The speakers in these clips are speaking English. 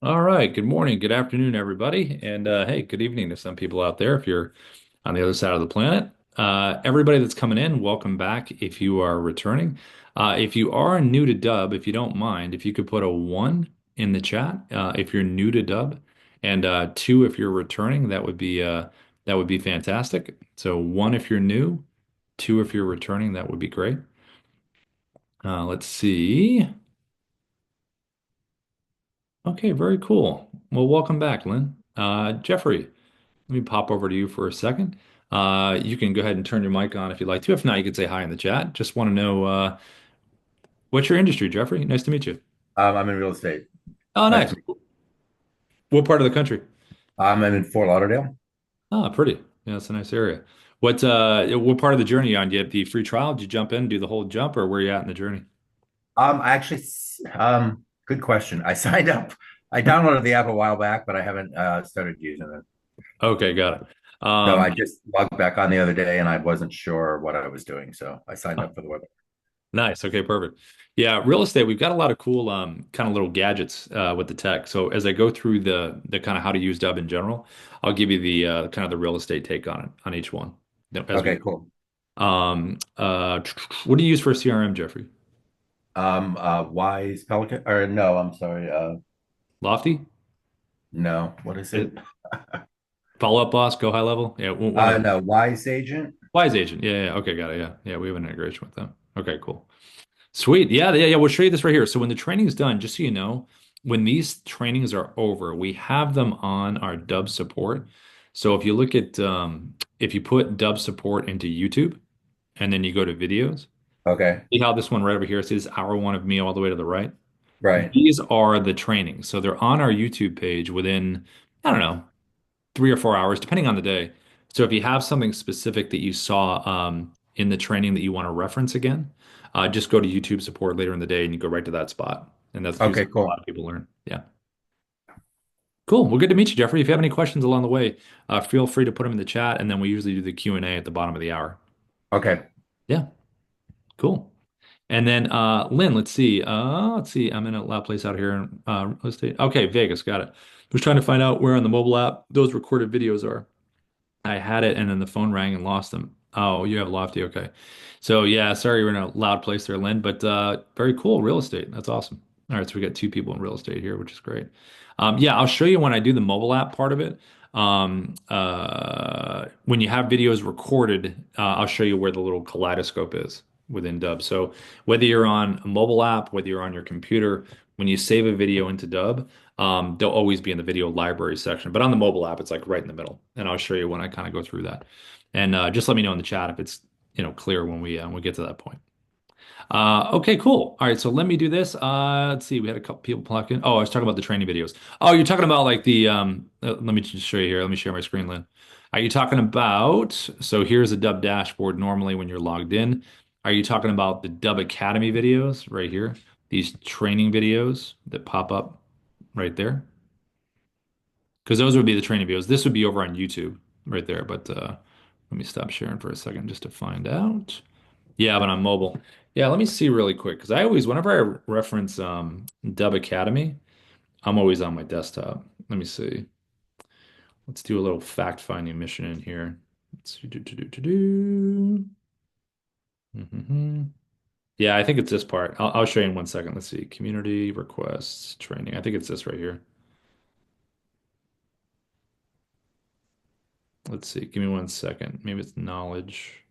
All right. Good morning. Good afternoon, everybody. And hey, good evening to some people out there if you're on the other side of the planet. Everybody that's coming in, welcome back if you are returning. If you are new to Dubb, if you don't mind, if you could put a one in the chat if you're new to Dubb, and two if you're returning, that would be fantastic. So one if you're new, two if you're returning, that would be great. Let's see. Okay, very cool. Well, welcome back, Lynn. Jeffrey, let me pop over to you for a second. You can go ahead and turn your mic on if you'd like to. If not, you can say hi in the chat. Just want to know what's your industry, Jeffrey? Nice to meet you. I'm in real estate. Oh, Nice to nice. meet What part of the country? you. I'm in Fort Lauderdale. Ah, pretty. Yeah, it's a nice area. What part of the journey you on? Do you have the free trial? Did you jump in, do the whole jump, or where you at in the journey? Good question. I signed up. I downloaded the app a while back, but I haven't started using it. Okay, got it. So Um, I just logged back on the other day, and I wasn't sure what I was doing, so I signed up for the webinar. Nice. Okay, perfect. Yeah, real estate, we've got a lot of cool kind of little gadgets with the tech. So as I go through the kind of how to use Dubb in general, I'll give you the kind of the real estate take on it on each one as we Okay, go. cool. What do you use for CRM, Jeffrey? Wise Pelican, or no, I'm sorry. Lofty? No, what is it? Follow up boss, go high level? Yeah, one of the No, Wise Agent. Wise agent. Yeah, yeah. Okay, got it. Yeah. Yeah, we have an integration with them. Okay, cool. Sweet. Yeah, yeah, yeah. We'll show you this right here. So when the training is done, just so you know, when these trainings are over, we have them on our Dubb support. So if you look at if you put Dubb support into YouTube and then you go to videos, Okay, see how this one right over here says hour one of me all the way to the right. right. These are the trainings. So they're on our YouTube page within, I don't know, 3 or 4 hours, depending on the day. So if you have something specific that you saw in the training that you want to reference again, just go to YouTube support later in the day and you go right to that spot. And that's Okay, usually how a lot cool. of people learn. Yeah. Cool. Well, good to meet you, Jeffrey. If you have any questions along the way, feel free to put them in the chat, and then we usually do the Q&A at the bottom of the hour. Okay, Yeah. Cool. And then Lynn, let's see. I'm in a loud place out here in real estate. Okay, Vegas, got it. Was trying to find out where on the mobile app those recorded videos are. I had it and then the phone rang and lost them. Oh, you have Lofty. Okay. So yeah, sorry you're in a loud place there, Lynn, but very cool. Real estate. That's awesome. All right, so we got two people in real estate here, which is great. Yeah, I'll show you when I do the mobile app part of it. When you have videos recorded, I'll show you where the little kaleidoscope is within Dubb. So whether you're on a mobile app, whether you're on your computer, when you save a video into Dubb, they'll always be in the video library section, but on the mobile app, it's like right in the middle. And I'll show you when I kind of go through that. And just let me know in the chat if it's clear when we get to that point. Okay, cool. All right, so let me do this. Let's see. We had a couple people plug in. Oh, I was talking about the training videos. Oh, you're talking about like the let me just show you here. Let me share my screen, Lynn. Are you talking about so here's a Dubb dashboard normally when you're logged in. Are you talking about the Dubb Academy videos right here? These training videos that pop up right there? Because those would be the training videos. This would be over on YouTube right there. But let me stop sharing for a second just to find out. Yeah, but on mobile. Yeah, let me see really quick because I always, whenever I reference Dubb Academy, I'm always on my desktop. Let me see. Let's do a little fact-finding mission in here. Let's do. Mhm. Yeah, I think it's this part. I'll show you in 1 second. Let's see. Community requests training. I think it's this right here. Let's see. Give me 1 second. Maybe it's knowledge.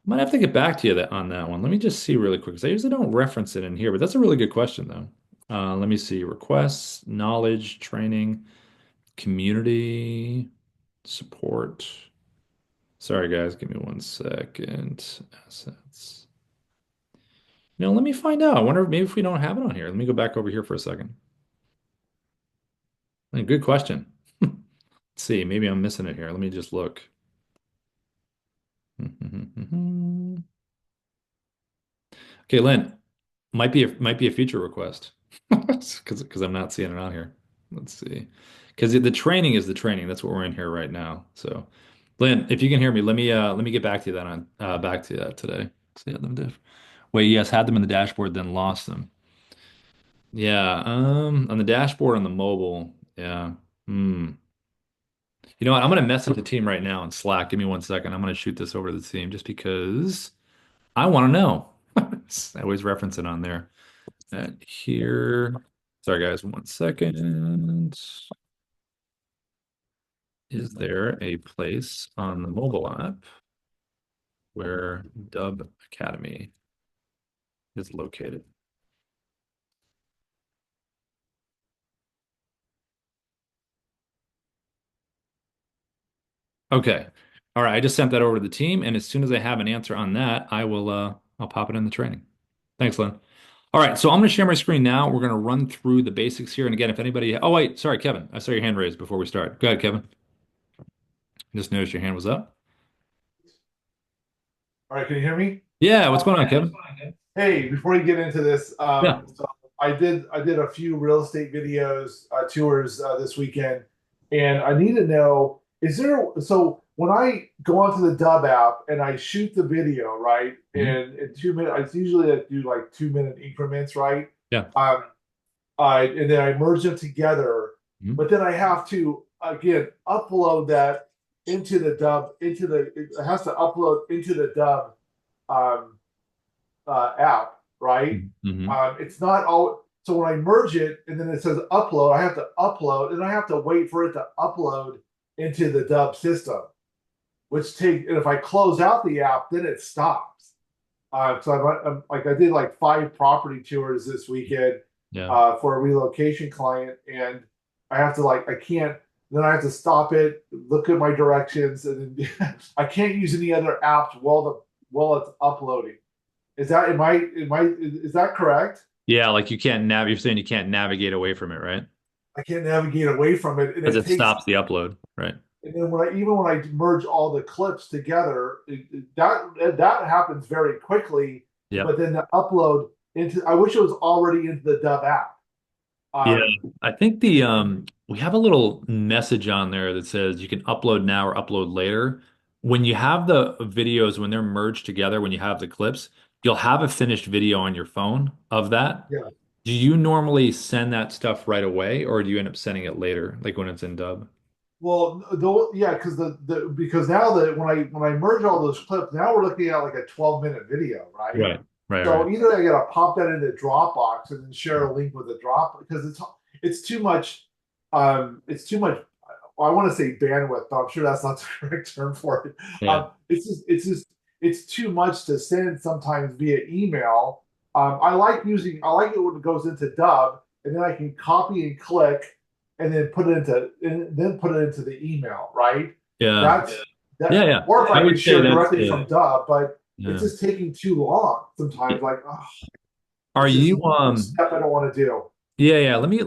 Might have to get back to you on that one. Let me just see really quick because I usually don't reference it in here, but that's a really good question though. Let me see. Requests, knowledge, training, community, support. Sorry guys, give me 1 second. Assets. Let me find out. I wonder if maybe if we don't have it on here. Let me go back over here for a second. Good question. Let's see. Maybe I'm missing it here. Let me just look. Okay, Lynn. Might be a feature request because I'm not seeing it on here. Let's see. Because the training is the training. That's what we're in here right now. So, Lynn, if you can hear me, let me get back to you then on back to that today. See how them diff. Wait, yes, had them in the dashboard, then lost them. Yeah, on the dashboard on the mobile. Yeah. Hmm. You know what? I'm gonna message the team right now in Slack. Give me 1 second. I'm gonna shoot this over to the team just because I want to know. I always reference it on there. And here, sorry guys, 1 second. Is there a place on the mobile app where Dubb Academy is located? Okay. All right. I just sent that over to the team, and as soon as I have an answer on that, I'll pop it in the training. Thanks, Lynn. All right, so I'm going to share my screen now. We're going to run through the basics here. And again, if anybody, oh wait, sorry, Kevin, I saw your hand raised before we start. Go ahead, Kevin. Just noticed your hand was up. All right, can you hear me? Yeah, what's going on, Kevin? Hey, before you get into this, Yeah. so I did a few real estate videos tours this weekend, and I need to know, is there, so when I go onto the Dubb app and I shoot the video, right, Mhm. and in 2 minutes, I usually do like 2 minute increments, right? Yeah. Um, and then I merge them together, Mhm. but then I have to again upload that into the Dubb, it has to upload into the Dubb um, app, right? Mhm. It's not all. So when I merge it and then it says upload, I have to upload and I have to wait for it to upload into the Dubb system, which take. And if I close out the app, then it stops. So I'm like I did like 5 property tours this weekend Yeah. for a relocation client, and I have to like I can't. Then I have to stop it, look at my directions, and then I can't use any other apps while it's uploading. Is that is that correct? Yeah, like you can't you're saying you can't navigate away from it, right? I can't navigate away from it, and Because it it takes. stops the upload, right? And then even when I merge all the clips together, that happens very quickly. Yep. But then the upload into, I wish it was already into the Dubb app. Yeah, Um, I think the we have a little message on there that says you can upload now or upload later. When you have the videos, when they're merged together, when you have the clips, you'll have a finished video on your phone of that. yeah. Do you normally send that stuff right away, or do you end up sending it later, like when it's in dub? Well, yeah, because because now that when I merge all those clips, now we're looking at like a 12-minute video, right? Right, right, right. So either I gotta pop that into Dropbox and then share a link with the drop because it's too much. It's too much. Well, I want to say bandwidth, but I'm sure that's not the correct term for it. Yeah, It's too much to send sometimes via email. I like it when it goes into Dubb, and then I can copy and click, and then put it into the email, right? yeah, That's yeah, that. yeah. Or if I I could would say share that's directly from Dubb, but it's yeah. just taking too long sometimes. Like, oh, Are it's just you one step I don't want to do. Yeah, yeah. Let me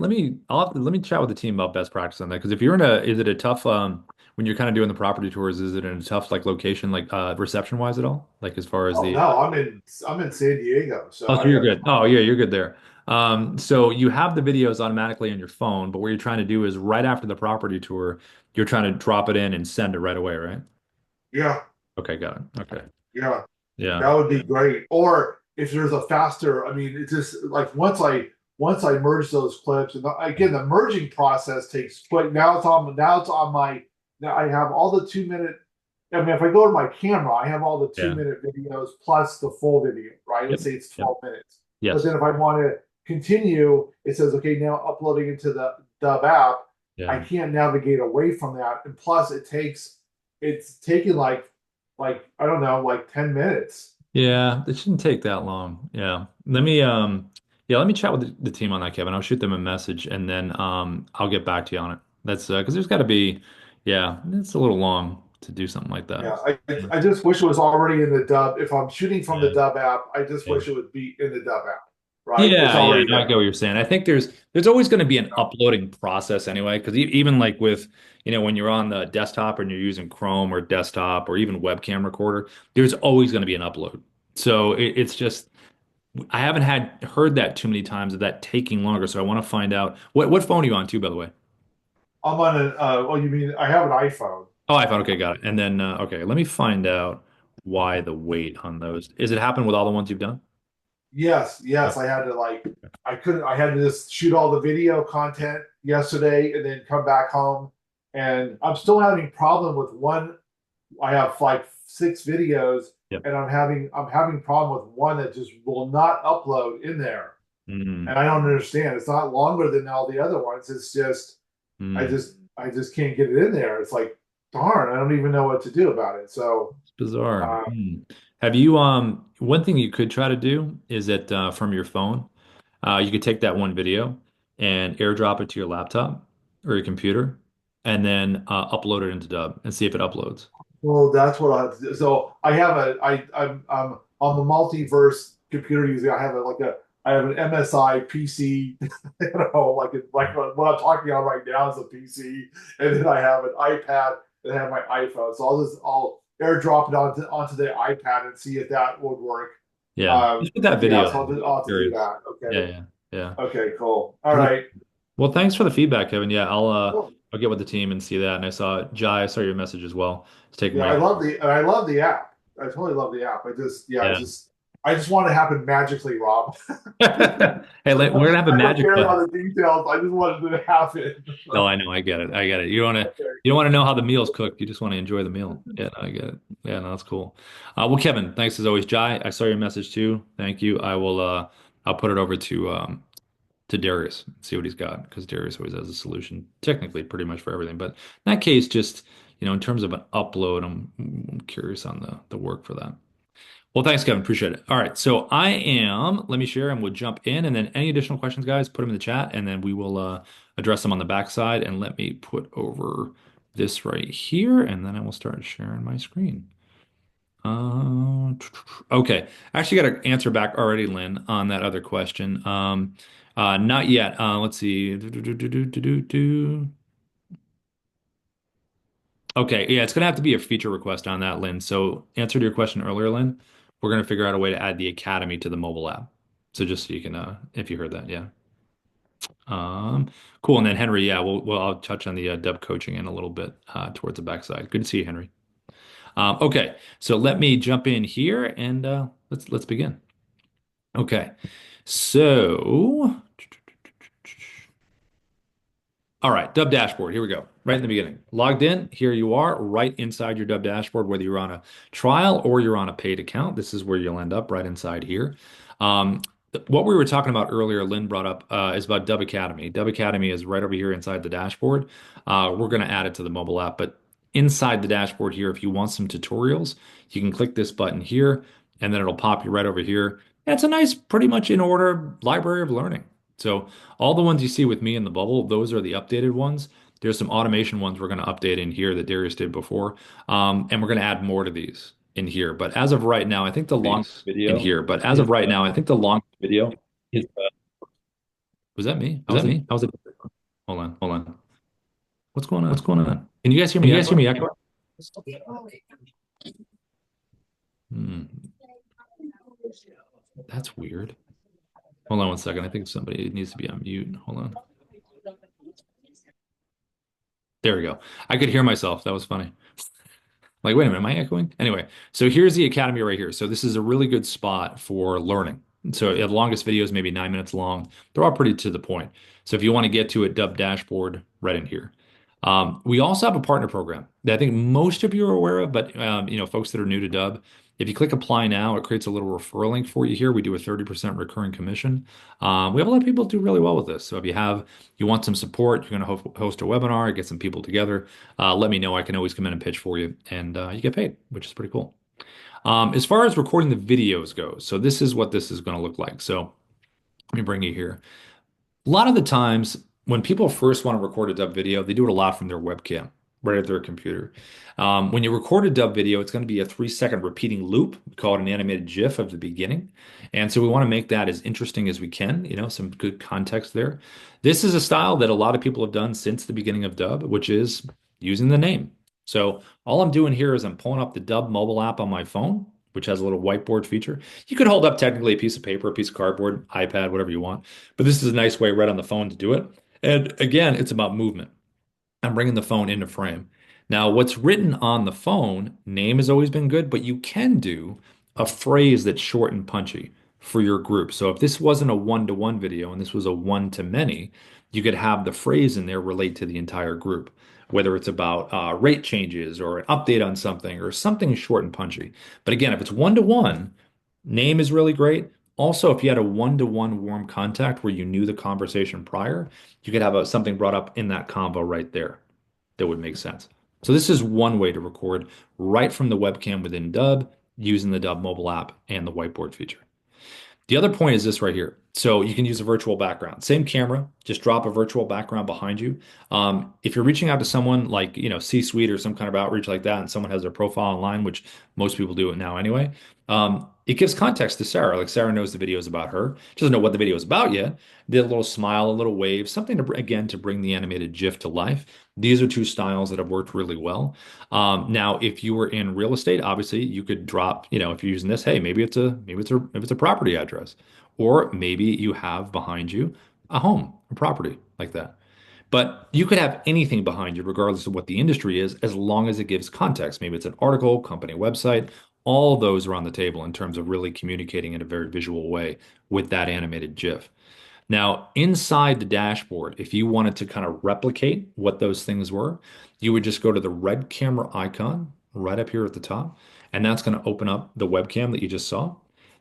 chat with the team about best practice on that. Because if you're in is it a tough when you're kind of doing the property tours, is it in a tough like location like reception wise at all? Like as far as Oh the no, I'm in San Diego, so oh, so I you're got good. Oh yeah, you're good there. So you have the videos automatically on your phone, but what you're trying to do is right after the property tour, you're trying to drop it in and send it right away, right? yeah, Okay, got it. Okay. yeah. Yeah. That would be great. Or if there's a faster, I mean, it's just like once I merge those clips, and again, the merging process takes quick. Now it's on my now I have all the 2 minute. I mean, if I go to my camera, I have all the two Yeah. minute videos plus the full video, right? Yep. Let's say it's Yep. 12 minutes. But then Yes. if I want to continue, it says, okay, now uploading into the Dubb app. I Yeah. can't navigate away from that. And plus it's taking like I don't know, like 10 minutes. Yeah, it shouldn't take that long. Let me chat with the team on that, Kevin. I'll shoot them a message and then I'll get back to you on it. That's because there's got to be yeah, it's a little long to do something like that. Yeah, I just wish it was already in the Dubb. If I'm shooting from the Yeah. Dubb app, I just Yeah. wish it would be in the Dubb app, right? It's Yeah, yeah, already no, I there. get what you're saying. I think there's always going to be an uploading process anyway, because even like with, when you're on the desktop and you're using Chrome or desktop or even webcam recorder, there's always going to be an upload. So it's just I haven't had heard that too many times of that taking longer. So I want to find out what phone are you on too, by the way? I'm on an oh, you mean I have an iPhone? Oh, iPhone. Okay, got it. And then okay, let me find out why the wait on those. Is it happen with all the ones you've done? Yes, yes, I had to like I had to just shoot all the video content yesterday and then come back home. And I'm still having problem with one. I have like six videos Yep. and I'm having problem with one that just will not upload in there. Mm, And I don't understand. It's not longer than all the other ones. It's just mm. I just can't get it in there. It's like darn, I don't even know what to do about it. So It's bizarre. uh, Have you one thing you could try to do is that from your phone, you could take that one video and airdrop it to your laptop or your computer and then upload it into Dub and see if it uploads. well, that's what I have to do. So I have I'm on the multiverse computer using. I have an MSI PC, what I'm talking on right now is a PC, and then I have an iPad and I have my iPhone. So I'll airdrop it onto the iPad and see if that would work. Yeah. Just with that Yeah, video. so I'll have to do Curious. that. Yeah, Okay. yeah, yeah. Okay, cool. All Cool. right. Well, thanks for the feedback, Kevin. Yeah, Cool. I'll get with the team and see that. And I saw your message as well. It's taking Yeah, my I love the app. I totally love the app. yeah. I just want it to happen magically, Rob. Hey, we're gonna have a I don't magic care button. about the details. I just wanted it to happen. No, I know, I get it. I get it. Okay. You don't want to know how the meal's cooked. You just want to enjoy the meal. Yeah, no, I get it. Yeah, no, that's cool. Well, Kevin, thanks as always. Jai, I saw your message too. Thank you. I'll put it over to Darius and see what he's got because Darius always has a solution, technically pretty much for everything. But in that case, just in terms of an upload, I'm curious on the work for that. Well, thanks, Kevin. Appreciate it. All right. So let me share and we'll jump in. And then any additional questions, guys, put them in the chat and then we will address them on the backside. And let me put over this right here. And then I will start sharing my screen. Uh, okay. I actually got an answer back already, Lynn, on that other question. Not yet. Let's see. Okay, yeah, it's gonna have to be a feature request on that, Lynn. So, answer to your question earlier, Lynn, we're gonna figure out a way to add the Academy to the mobile app. So just so you can, if you heard that, yeah. Cool. And then Henry, yeah, I'll touch on the Dub coaching in a little bit towards the backside. Good to see you, Henry. Okay, so let me jump in here and let's begin. Okay, so. All right, Dubb dashboard. Here we go. Right in the beginning. Logged in. Here you are, right inside your Dubb dashboard, whether you're on a trial or you're on a paid account. This is where you'll end up right inside here. What we were talking about earlier, Lynn brought up, is about Dubb Academy. Dubb Academy is right over here inside the dashboard. We're going to add it to the mobile app, but inside the dashboard here, if you want some tutorials, you can click this button here, and then it'll pop you right over here. And it's a nice, pretty much in order library of learning. So all the ones you see with me in the bubble, those are the updated ones. There's some automation ones we're going to update in here that Darius did before. And we're going to add more to these in here. But as of right now, I think the long video is, was that me? How's it? Hold on. What's going on? Can you guys hear me? Echo? Hmm, that's weird. Hold on one second. I think somebody needs to be on mute. Hold on. There we go. I could hear myself. That was funny. Like, wait a minute, am I echoing? Anyway, so here's the Academy right here. So this is a really good spot for learning. So the longest video is maybe 9 minutes long. They're all pretty to the point. So if you want to get to it, Dubb dashboard right in here. We also have a partner program that I think most of you are aware of, but folks that are new to Dubb, if you click apply now, it creates a little referral link for you here. We do a 30% recurring commission. We have a lot of people do really well with this. So if you want some support, you're going to host a webinar, get some people together, let me know. I can always come in and pitch for you, and you get paid, which is pretty cool. As far as recording the videos goes, so this is what this is going to look like. So let me bring you here. A lot of the times when people first want to record a Dubb video, they do it a lot from their webcam, right at their computer. When you record a Dubb video, it's going to be a 3-second repeating loop. We call it an animated GIF of the beginning. And so we want to make that as interesting as we can, some good context there. This is a style that a lot of people have done since the beginning of Dubb, which is using the name. So all I'm doing here is I'm pulling up the Dubb mobile app on my phone, which has a little whiteboard feature. You could hold up technically a piece of paper, a piece of cardboard, iPad, whatever you want. But this is a nice way right on the phone to do it. And again, it's about movement. I'm bringing the phone into frame. Now, what's written on the phone, name has always been good, but you can do a phrase that's short and punchy. for your group. So if this wasn't a one-to-one video and this was a one-to-many, you could have the phrase in there relate to the entire group, whether it's about rate changes or an update on something or something short and punchy. But again, if it's one-to-one, name is really great. Also, if you had a one-to-one warm contact where you knew the conversation prior, you could have something brought up in that convo right there that would make sense. So this is one way to record right from the webcam within Dubb using the Dubb mobile app and the whiteboard feature. The other point is this right here. So you can use a virtual background. Same camera, just drop a virtual background behind you. If you're reaching out to someone like, C-suite or some kind of outreach like that, and someone has their profile online, which most people do it now anyway, it gives context to Sarah. Like Sarah knows the video is about her. She doesn't know what the video is about yet. Did a little smile, a little wave, something to, again, to bring the animated GIF to life. These are two styles that have worked really well. Now, if you were in real estate, obviously you could drop, if you're using this, hey, maybe it's a property address, or maybe you have behind you a home, a property like that. But you could have anything behind you, regardless of what the industry is, as long as it gives context. Maybe it's an article, company website. All those are on the table in terms of really communicating in a very visual way with that animated GIF. Now, inside the dashboard, if you wanted to kind of replicate what those things were, you would just go to the red camera icon right up here at the top, and that's going to open up the webcam that you just saw.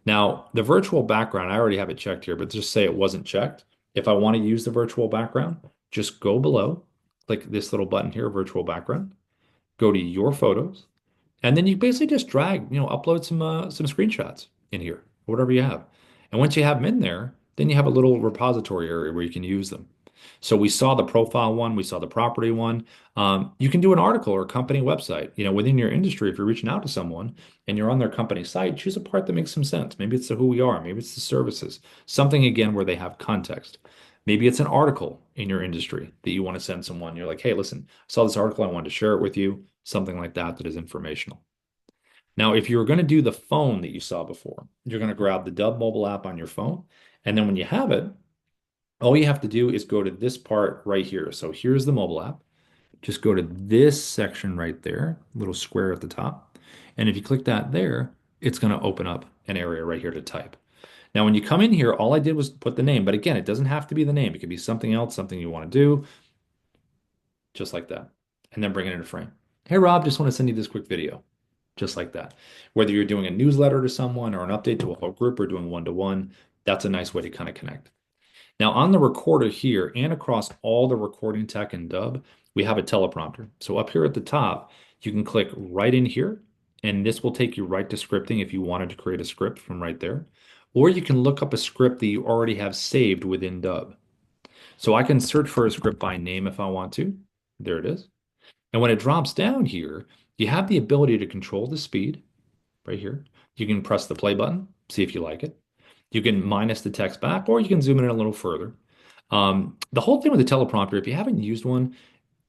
Now, the virtual background, I already have it checked here, but just say it wasn't checked. If I want to use the virtual background, just go below, click this little button here, virtual background, go to your photos, and then you basically just drag, upload some screenshots in here, whatever you have. And once you have them in there, then you have a little repository area where you can use them. So we saw the profile one, we saw the property one. You can do an article or a company website. Within your industry, if you're reaching out to someone and you're on their company site, choose a part that makes some sense. Maybe it's the who we are, maybe it's the services, something again where they have context. Maybe it's an article in your industry that you want to send someone. You're like, hey, listen, I saw this article, I wanted to share it with you, something like that that is informational. Now, if you were going to do the phone that you saw before, you're going to grab the Dubb mobile app on your phone. And then when you have it, all you have to do is go to this part right here. So here's the mobile app. Just go to this section right there, little square at the top. And if you click that there, it's going to open up an area right here to type. Now, when you come in here, all I did was put the name. But again, it doesn't have to be the name. It could be something else, something you want to do, just like that. And then bring it into frame. Hey, Rob, just want to send you this quick video. Just like that. Whether you're doing a newsletter to someone or an update to a whole group or doing one-to-one, that's a nice way to kind of connect. Now on the recorder here and across all the recording tech in Dubb, we have a teleprompter. So up here at the top, you can click right in here, and this will take you right to scripting if you wanted to create a script from right there. Or you can look up a script that you already have saved within Dubb. So I can search for a script by name if I want to. There it is. And when it drops down here, you have the ability to control the speed right here. You can press the play button, see if you like it. You can minus the text back, or you can zoom in a little further. The whole thing with the teleprompter, if you haven't used one,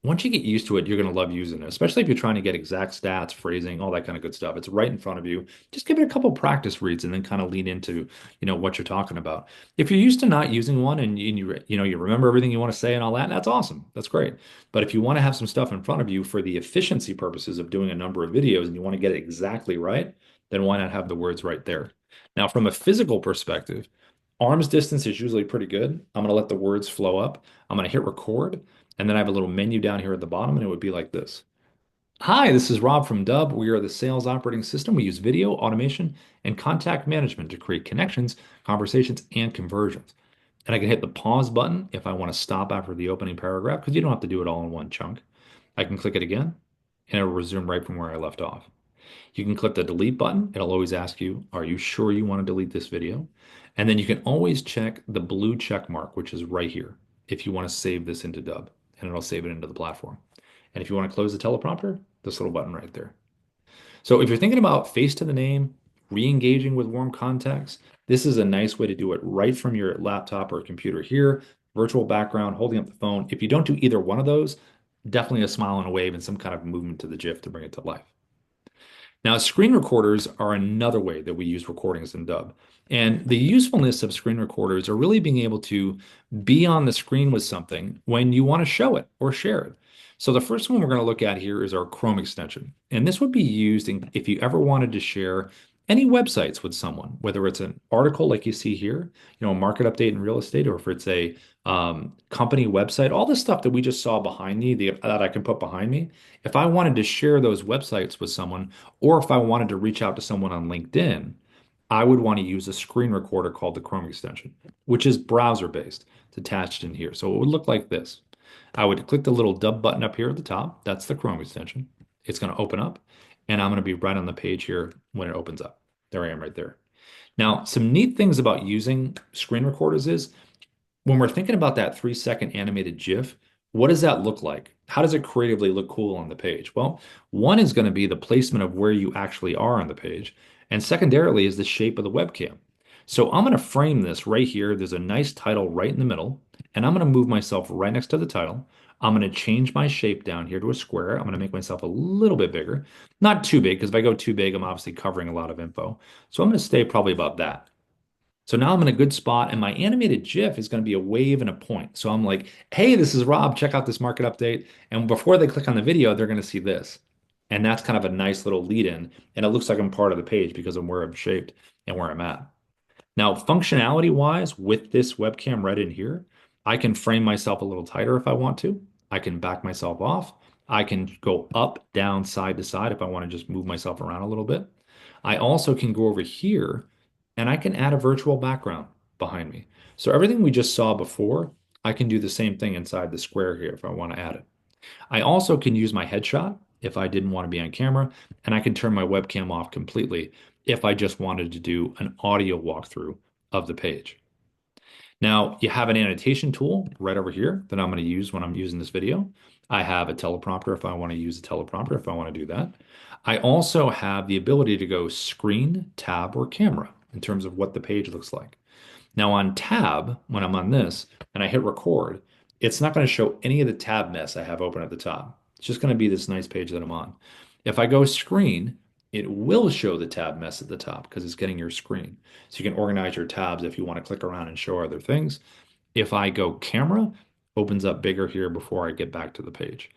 once you get used to it, you're going to love using it, especially if you're trying to get exact stats, phrasing, all that kind of good stuff. It's right in front of you. Just give it a couple practice reads and then kind of lean into, what you're talking about. If you're used to not using one and you remember everything you want to say and all that, that's awesome. That's great. But if you want to have some stuff in front of you for the efficiency purposes of doing a number of videos and you want to get it exactly right, then why not have the words right there? Now, from a physical perspective, arm's distance is usually pretty good. I'm going to let the words flow up. I'm going to hit record. And then I have a little menu down here at the bottom, and it would be like this. Hi, this is Rob from Dubb. We are the sales operating system. We use video, automation, and contact management to create connections, conversations, and conversions. And I can hit the pause button if I want to stop after the opening paragraph, because you don't have to do it all in one chunk. I can click it again, and it will resume right from where I left off. You can click the delete button. It'll always ask you, are you sure you want to delete this video? And then you can always check the blue check mark, which is right here, if you want to save this into Dubb, and it'll save it into the platform. And if you want to close the teleprompter, this little button right there. So if you're thinking about face to the name, re-engaging with warm contacts, this is a nice way to do it right from your laptop or computer here, virtual background, holding up the phone. If you don't do either one of those, definitely a smile and a wave and some kind of movement to the GIF to bring it to life. Now, screen recorders are another way that we use recordings in Dubb. And the usefulness of screen recorders are really being able to be on the screen with something when you want to show it or share it. So the first one we're going to look at here is our Chrome extension. And this would be used if you ever wanted to share any websites with someone, whether it's an article like you see here, a market update in real estate, or if it's a company website, all the stuff that we just saw behind me, that I can put behind me. If I wanted to share those websites with someone, or if I wanted to reach out to someone on LinkedIn, I would want to use a screen recorder called the Chrome extension, which is browser based. It's attached in here. So it would look like this. I would click the little Dubb button up here at the top. That's the Chrome extension. It's going to open up, and I'm going to be right on the page here when it opens up. There I am right there. Now, some neat things about using screen recorders is when we're thinking about that 3-second animated GIF, what does that look like? How does it creatively look cool on the page? Well, one is going to be the placement of where you actually are on the page. And secondarily is the shape of the webcam. So I'm going to frame this right here. There's a nice title right in the middle, and I'm going to move myself right next to the title. I'm going to change my shape down here to a square. I'm going to make myself a little bit bigger. Not too big, because if I go too big, I'm obviously covering a lot of info. So I'm going to stay probably about that. So now I'm in a good spot, and my animated GIF is going to be a wave and a point. So I'm like, hey, this is Rob. Check out this market update. And before they click on the video, they're going to see this. And that's kind of a nice little lead in. And it looks like I'm part of the page because of where I'm shaped and where I'm at. Now, functionality wise, with this webcam right in here, I can frame myself a little tighter if I want to. I can back myself off. I can go up, down, side to side if I want to just move myself around a little bit. I also can go over here and I can add a virtual background behind me. So everything we just saw before, I can do the same thing inside the square here if I want to add it. I also can use my headshot if I didn't want to be on camera, and I can turn my webcam off completely if I just wanted to do an audio walkthrough of the page. Now, you have an annotation tool right over here that I'm going to use when I'm using this video. I have a teleprompter if I want to use a teleprompter, if I want to do that. I also have the ability to go screen, tab, or camera in terms of what the page looks like. Now on tab, when I'm on this and I hit record, it's not going to show any of the tab mess I have open at the top. It's just going to be this nice page that I'm on. If I go screen, it will show the tab mess at the top because it's getting your screen. So you can organize your tabs if you want to click around and show other things. If I go camera, opens up bigger here before I get back to the page.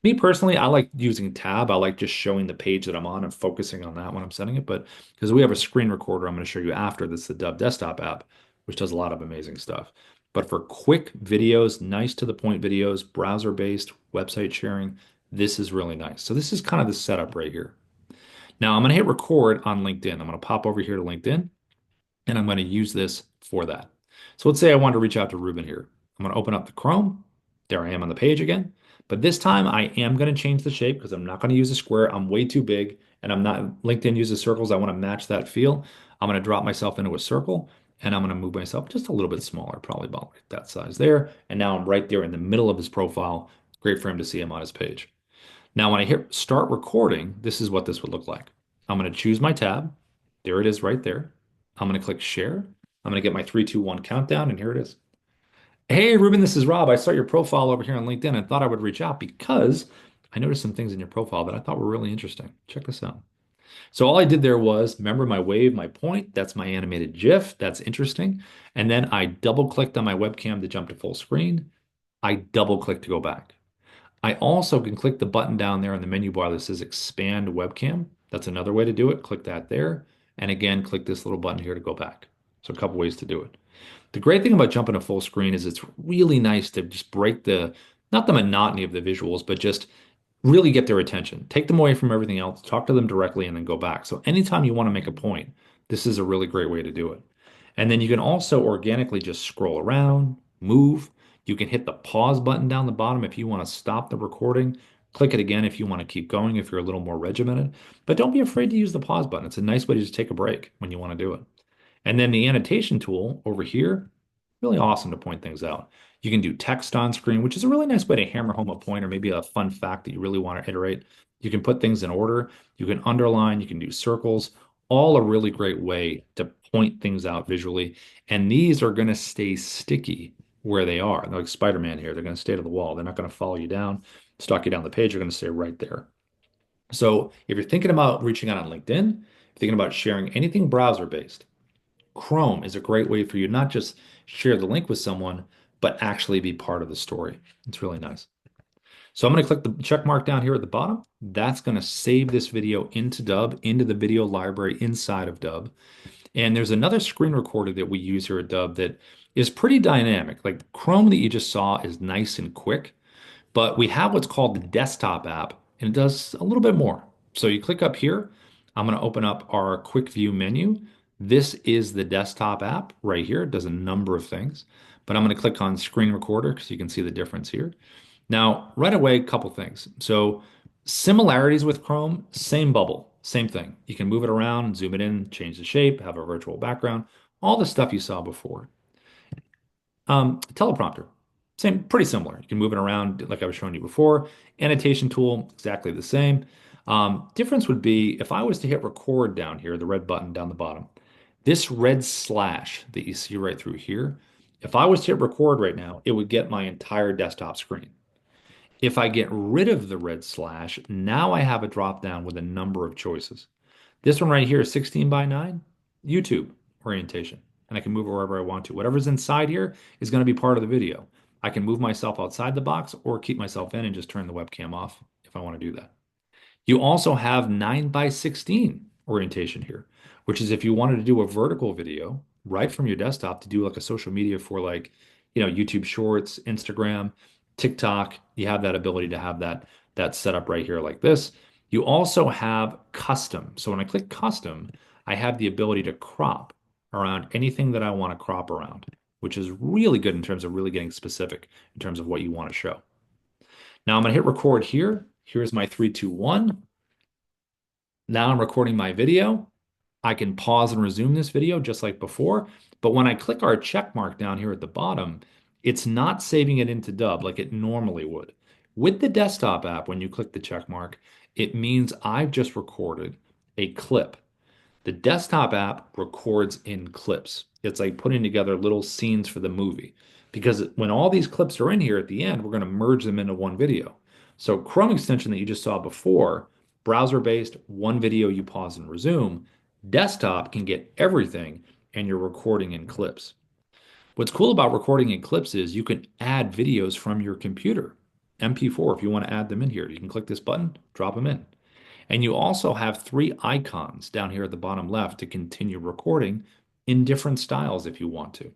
Me personally, I like using tab. I like just showing the page that I'm on and focusing on that when I'm setting it. But because we have a screen recorder, I'm going to show you after this, the Dubb desktop app, which does a lot of amazing stuff. But for quick videos, nice to the point videos, browser-based, website sharing, this is really nice. So this is kind of the setup right here. Now I'm going to hit record on LinkedIn. I'm going to pop over here to LinkedIn and I'm going to use this for that. So let's say I want to reach out to Ruben here. I'm going to open up the Chrome. There I am on the page again. But this time I am going to change the shape because I'm not going to use a square. I'm way too big and I'm not, LinkedIn uses circles. I want to match that feel. I'm going to drop myself into a circle and I'm going to move myself just a little bit smaller, probably about like that size there. And now I'm right there in the middle of his profile. Great for him to see him on his page. Now, when I hit start recording, this is what this would look like. I'm going to choose my tab. There it is right there. I'm going to click share. I'm going to get my 3, 2, 1 countdown, and here it is. Hey, Ruben, this is Rob. I saw your profile over here on LinkedIn and thought I would reach out because I noticed some things in your profile that I thought were really interesting. Check this out. So all I did there was remember my wave, my point. That's my animated GIF. That's interesting. And then I double clicked on my webcam to jump to full screen. I double clicked to go back. I also can click the button down there in the menu bar that says expand webcam. That's another way to do it. Click that there. And again, click this little button here to go back. So a couple ways to do it. The great thing about jumping to full screen is it's really nice to just break not the monotony of the visuals, but just really get their attention. Take them away from everything else, talk to them directly, and then go back. So anytime you want to make a point, this is a really great way to do it. And then you can also organically just scroll around, move. You can hit the pause button down the bottom if you want to stop the recording. Click it again if you want to keep going, if you're a little more regimented. But don't be afraid to use the pause button. It's a nice way to just take a break when you want to do it. And then the annotation tool over here, really awesome to point things out. You can do text on screen, which is a really nice way to hammer home a point or maybe a fun fact that you really want to iterate. You can put things in order. You can underline, you can do circles, all a really great way to point things out visually. And these are going to stay sticky where they are. They're like Spider-Man here. They're going to stay to the wall. They're not going to follow you down, stalk you down the page. They're going to stay right there. So if you're thinking about reaching out on LinkedIn, thinking about sharing anything browser-based, Chrome is a great way for you to not just share the link with someone, but actually be part of the story. It's really nice. So I'm going to click the check mark down here at the bottom. That's going to save this video into Dubb, into the video library inside of Dubb. And there's another screen recorder that we use here at Dubb that is pretty dynamic. Like Chrome that you just saw is nice and quick, but we have what's called the desktop app, and it does a little bit more. So you click up here. I'm going to open up our quick view menu. This is the desktop app right here. It does a number of things, but I'm going to click on screen recorder because you can see the difference here. Now, right away, a couple things. So similarities with Chrome, same bubble, same thing. You can move it around, zoom it in, change the shape, have a virtual background, all the stuff you saw before. Teleprompter, same, pretty similar. You can move it around like I was showing you before. Annotation tool, exactly the same. Difference would be if I was to hit record down here, the red button down the bottom, this red slash that you see right through here, if I was to hit record right now, it would get my entire desktop screen. If I get rid of the red slash, now I have a drop down with a number of choices. This one right here is 16 by 9, YouTube orientation, and I can move it wherever I want to. Whatever's inside here is going to be part of the video. I can move myself outside the box or keep myself in and just turn the webcam off if I want to do that. You also have 9 by 16 orientation here, which is if you wanted to do a vertical video right from your desktop to do like a social media for like, YouTube Shorts, Instagram, TikTok, you have that ability to have that set up right here like this. You also have custom. So when I click custom, I have the ability to crop around anything that I want to crop around, which is really good in terms of really getting specific in terms of what you want to show. Now I'm going to hit record here. Here's my 3, 2, 1. Now I'm recording my video. I can pause and resume this video just like before. But when I click our check mark down here at the bottom, it's not saving it into Dubb like it normally would. With the desktop app, when you click the check mark, it means I've just recorded a clip. The desktop app records in clips. It's like putting together little scenes for the movie. Because when all these clips are in here at the end, we're going to merge them into one video. So Chrome extension that you just saw before, browser-based, one video you pause and resume. Desktop can get everything and you're recording in clips. What's cool about recording in clips is you can add videos from your computer. MP4, if you want to add them in here, you can click this button, drop them in. And you also have 3 icons down here at the bottom left to continue recording in different styles if you want to.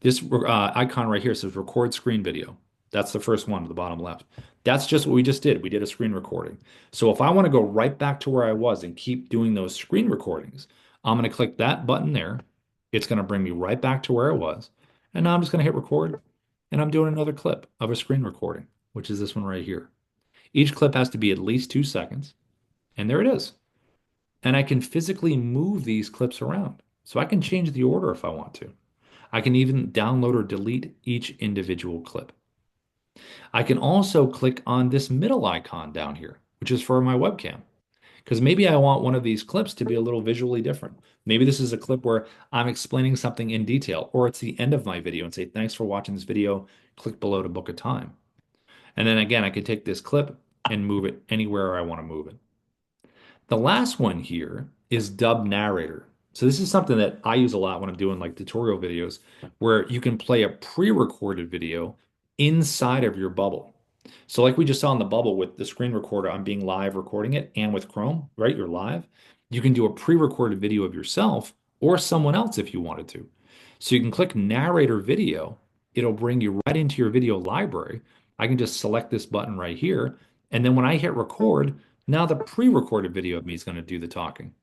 This icon right here says record screen video. That's the first one at the bottom left. That's just what we just did. We did a screen recording. So if I want to go right back to where I was and keep doing those screen recordings, I'm going to click that button there. It's going to bring me right back to where I was. And now I'm just going to hit record. And I'm doing another clip of a screen recording, which is this one right here. Each clip has to be at least 2 seconds. And there it is. And I can physically move these clips around. So I can change the order if I want to. I can even download or delete each individual clip. I can also click on this middle icon down here, which is for my webcam. Because maybe I want one of these clips to be a little visually different. Maybe this is a clip where I'm explaining something in detail, or it's the end of my video and say, thanks for watching this video. Click below to book a time. And then again, I could take this clip and move it anywhere I want to move it. The last one here is Dubb Narrator. So this is something that I use a lot when I'm doing like tutorial videos where you can play a pre-recorded video inside of your bubble. So like we just saw in the bubble with the screen recorder, I'm being live recording it, and with Chrome, right? You're live. You can do a pre-recorded video of yourself or someone else if you wanted to. So you can click narrator video. It'll bring you right into your video library. I can just select this button right here. And then when I hit record, now the pre-recorded video of me is going to do the talking.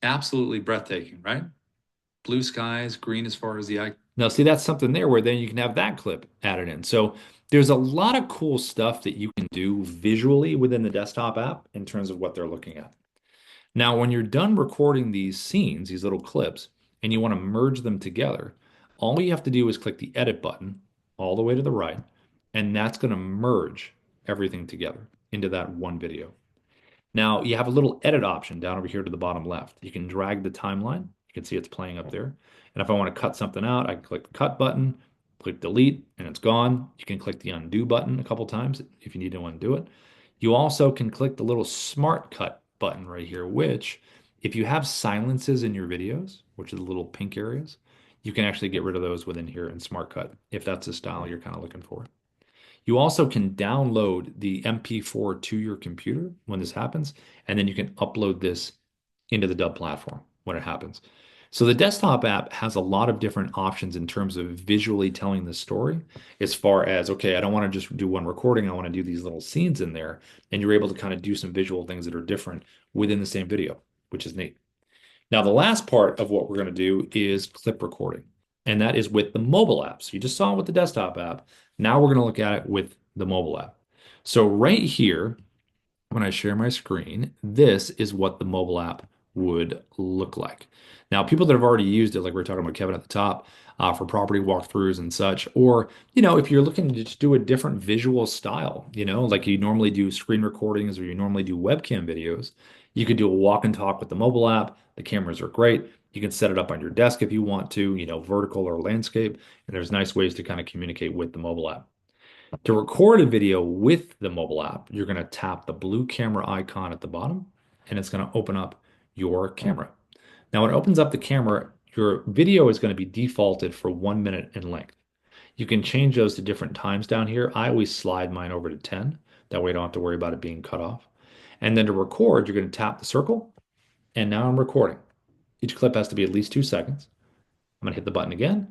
Absolutely breathtaking, right? Blue skies, green as far as the eye. Now, see, that's something there where then you can have that clip added in. So there's a lot of cool stuff that you can do visually within the desktop app in terms of what they're looking at. Now, when you're done recording these scenes, these little clips, and you want to merge them together, all you have to do is click the edit button all the way to the right, and that's going to merge everything together into that one video. Now you have a little edit option down over here to the bottom left. You can drag the timeline. You can see it's playing up there. And if I want to cut something out, I can click the cut button, click delete, and it's gone. You can click the undo button a couple times if you need to undo it. You also can click the little smart cut button right here, which if you have silences in your videos, which are the little pink areas, you can actually get rid of those within here in smart cut if that's the style you're kind of looking for. You also can download the MP4 to your computer when this happens, and then you can upload this into the Dubb platform when it happens. So the desktop app has a lot of different options in terms of visually telling the story, as far as, okay, I don't want to just do one recording, I want to do these little scenes in there, and you're able to kind of do some visual things that are different within the same video, which is neat. Now, the last part of what we're going to do is clip recording, and that is with the mobile app. So you just saw it with the desktop app. Now we're going to look at it with the mobile app. So right here, when I share my screen, this is what the mobile app would look like. Now, people that have already used it, like we are talking about Kevin at the top, for property walkthroughs and such, or, if you're looking to just do a different visual style, like you normally do screen recordings or you normally do webcam videos, you could do a walk and talk with the mobile app. The cameras are great. You can set it up on your desk if you want to, vertical or landscape, and there's nice ways to kind of communicate with the mobile app. To record a video with the mobile app, you're going to tap the blue camera icon at the bottom, and it's going to open up your camera. Now, when it opens up the camera, your video is going to be defaulted for 1 minute in length. You can change those to different times down here. I always slide mine over to 10. That way I don't have to worry about it being cut off. And then to record, you're going to tap the circle, and now I'm recording. Each clip has to be at least 2 seconds. I'm going to hit the button again,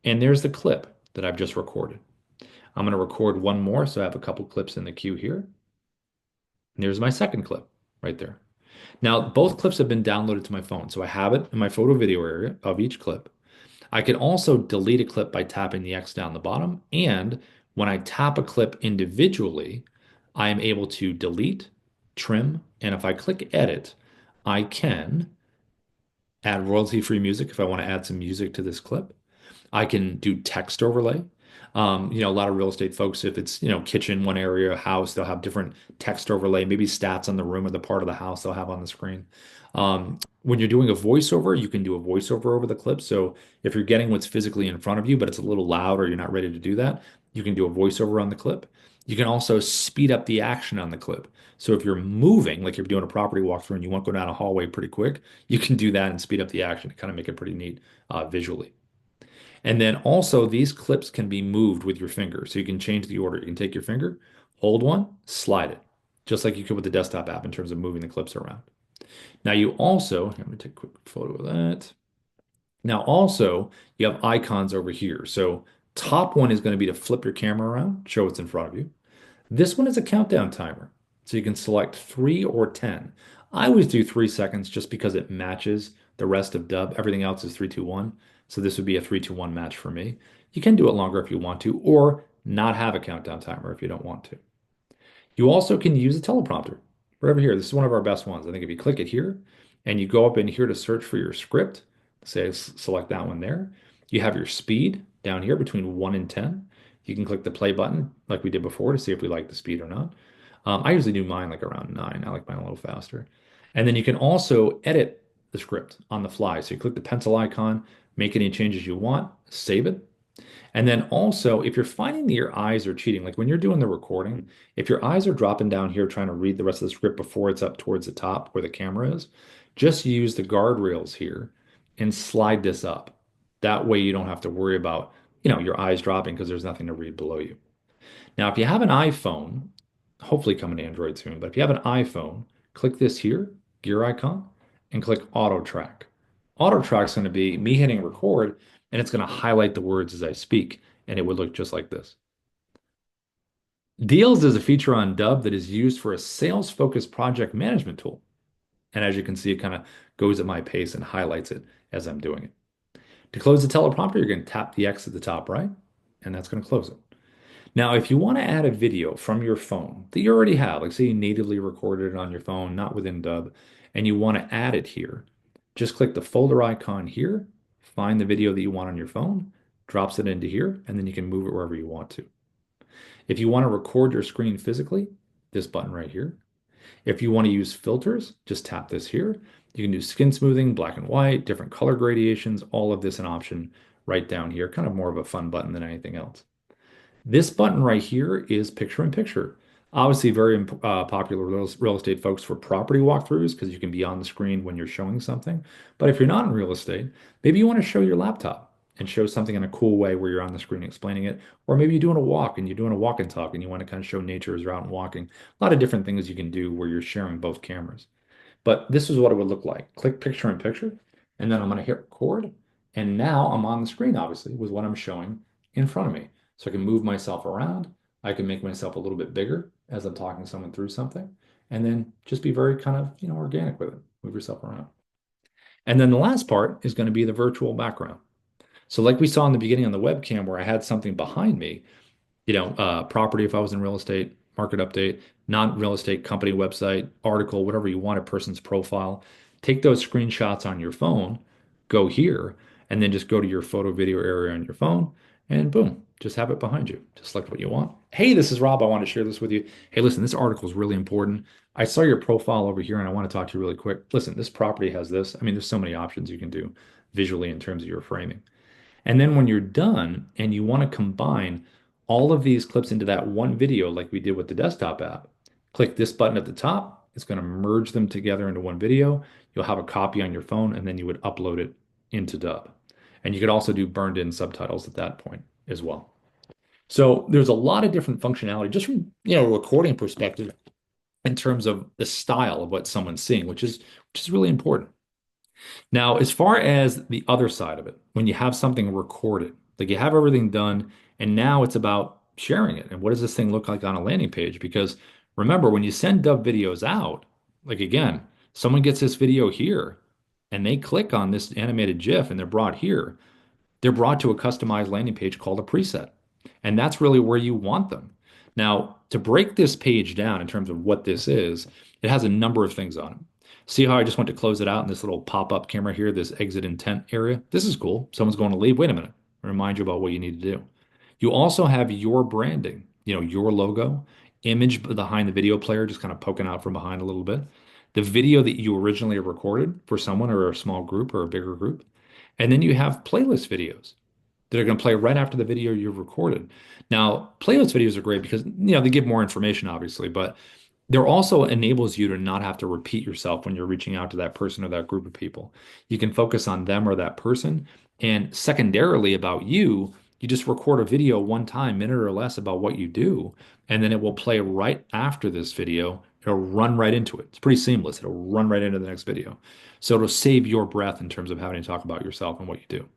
and there's the clip that I've just recorded. I'm going to record one more, so I have a couple clips in the queue here. And there's my second clip right there. Now, both clips have been downloaded to my phone, so I have it in my photo video area of each clip. I can also delete a clip by tapping the X down the bottom, and when I tap a clip individually, I am able to delete, trim, and if I click edit, I can add royalty-free music if I want to add some music to this clip. I can do text overlay. A lot of real estate folks, if it's, kitchen, one area, house, they'll have different text overlay, maybe stats on the room or the part of the house they'll have on the screen. When you're doing a voiceover, you can do a voiceover over the clip. So if you're getting what's physically in front of you, but it's a little loud or you're not ready to do that, you can do a voiceover on the clip. You can also speed up the action on the clip. So if you're moving, like you're doing a property walkthrough and you want to go down a hallway pretty quick, you can do that and speed up the action to kind of make it pretty neat visually. And then also these clips can be moved with your finger. So you can change the order. You can take your finger, hold one, slide it, just like you could with the desktop app in terms of moving the clips around. Now you also, I'm going to take a quick photo of that. Now also you have icons over here. So top one is going to be to flip your camera around, show what's in front of you. This one is a countdown timer. So you can select 3 or 10. I always do 3 seconds just because it matches the rest of Dubb. Everything else is 3, 2, 1. So this would be a 3, 2, 1 match for me. You can do it longer if you want to, or not have a countdown timer if you don't want to. You also can use a teleprompter. Right over here, this is one of our best ones. I think if you click it here and you go up in here to search for your script, say select that one there. You have your speed down here between 1 and 10. You can click the play button like we did before to see if we like the speed or not. I usually do mine like around 9. I like mine a little faster. And then you can also edit the script on the fly. So you click the pencil icon, make any changes you want, save it. And then also, if you're finding that your eyes are cheating, like when you're doing the recording, if your eyes are dropping down here trying to read the rest of the script before it's up towards the top where the camera is, just use the guardrails here and slide this up. That way you don't have to worry about, your eyes dropping because there's nothing to read below you. Now, if you have an iPhone, hopefully coming to Android soon, but if you have an iPhone, click this here, gear icon, and click Auto Track. Auto Track is going to be me hitting record, and it's going to highlight the words as I speak, and it would look just like this. Deals is a feature on Dubb that is used for a sales-focused project management tool. And as you can see, it kind of goes at my pace and highlights it as I'm doing it. To close the teleprompter, you're going to tap the X at the top right, and that's going to close it. Now, if you want to add a video from your phone that you already have, like say you natively recorded it on your phone, not within Dubb, and you want to add it here, just click the folder icon here, find the video that you want on your phone, drops it into here, and then you can move it wherever you want to. If you want to record your screen physically, this button right here. If you want to use filters, just tap this here. You can do skin smoothing, black and white, different color gradations, all of this an option right down here, kind of more of a fun button than anything else. This button right here is picture in picture. Obviously very popular with real estate folks for property walkthroughs because you can be on the screen when you're showing something. But if you're not in real estate, maybe you want to show your laptop. and show something in a cool way where you're on the screen explaining it. Or maybe you're doing a walk and you're doing a walk and talk and you want to kind of show nature as you're out and walking. A lot of different things you can do where you're sharing both cameras. But this is what it would look like. Click picture in picture, and then I'm going to hit record. And now I'm on the screen, obviously, with what I'm showing in front of me. So I can move myself around. I can make myself a little bit bigger as I'm talking someone through something, and then just be very kind of, organic with it. Move yourself around. And then the last part is going to be the virtual background. So like we saw in the beginning on the webcam where I had something behind me, property if I was in real estate, market update, non-real estate company website, article, whatever you want, a person's profile. Take those screenshots on your phone, go here, and then just go to your photo video area on your phone, and boom, just have it behind you. Just select what you want. Hey, this is Rob. I want to share this with you. Hey, listen, this article is really important. I saw your profile over here and I want to talk to you really quick. Listen, this property has this. I mean, there's so many options you can do visually in terms of your framing. And then when you're done and you want to combine all of these clips into that one video, like we did with the desktop app, click this button at the top. It's going to merge them together into one video. You'll have a copy on your phone, and then you would upload it into Dubb. And you could also do burned in subtitles at that point as well. So there's a lot of different functionality just from, a recording perspective in terms of the style of what someone's seeing, which is really important. Now, as far as the other side of it, when you have something recorded, like you have everything done, and now it's about sharing it. And what does this thing look like on a landing page? Because remember, when you send Dubb videos out, like again, someone gets this video here and they click on this animated GIF and they're brought here, they're brought to a customized landing page called a preset. And that's really where you want them. Now, to break this page down in terms of what this is, it has a number of things on it. See how I just went to close it out in this little pop-up camera here, this exit intent area? This is cool. Someone's going to leave. Wait a minute. Remind you about what you need to do. You also have your branding, your logo, image behind the video player, just kind of poking out from behind a little bit. The video that you originally recorded for someone or a small group or a bigger group. And then you have playlist videos that are going to play right after the video you've recorded. Now, playlist videos are great because, they give more information, obviously, but there also enables you to not have to repeat yourself when you're reaching out to that person or that group of people. You can focus on them or that person. And secondarily, about you, you just record a video one time, minute or less, about what you do. And then it will play right after this video. It'll run right into it. It's pretty seamless. It'll run right into the next video. So it'll save your breath in terms of having to talk about yourself and what you do.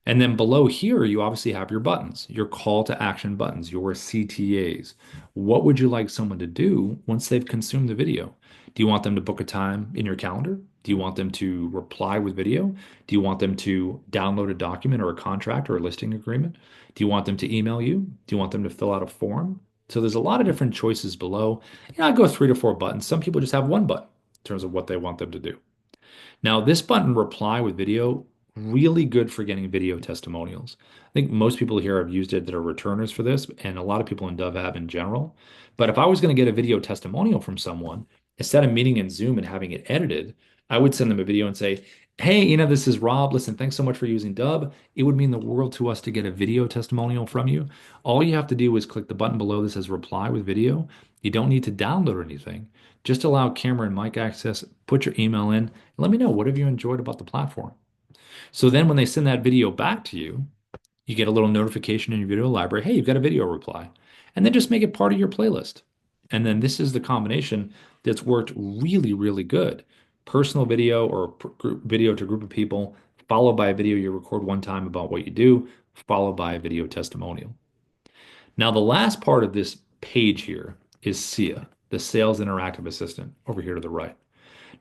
And then below here, you obviously have your buttons, your call to action buttons, your CTAs. What would you like someone to do once they've consumed the video? Do you want them to book a time in your calendar? Do you want them to reply with video? Do you want them to download a document or a contract or a listing agreement? Do you want them to email you? Do you want them to fill out a form? So there's a lot of different choices below. I go 3 to 4 buttons. Some people just have one button in terms of what they want them to do. Now, this button, reply with video, really good for getting video testimonials. I think most people here have used it that are returners for this, and a lot of people in Dubb have in general. But if I was going to get a video testimonial from someone, instead of meeting in Zoom and having it edited, I would send them a video and say, hey, this is Rob. Listen, thanks so much for using Dubb. It would mean the world to us to get a video testimonial from you. All you have to do is click the button below that says reply with video. You don't need to download anything. Just allow camera and mic access, put your email in, and let me know what have you enjoyed about the platform. So then when they send that video back to you, you get a little notification in your video library. Hey, you've got a video reply. And then just make it part of your playlist. And then this is the combination that's worked really, really good. Personal video or video to a group of people, followed by a video you record one time about what you do, followed by a video testimonial. Now, the last part of this page here is SIA, the Sales Interactive Assistant, over here to the right.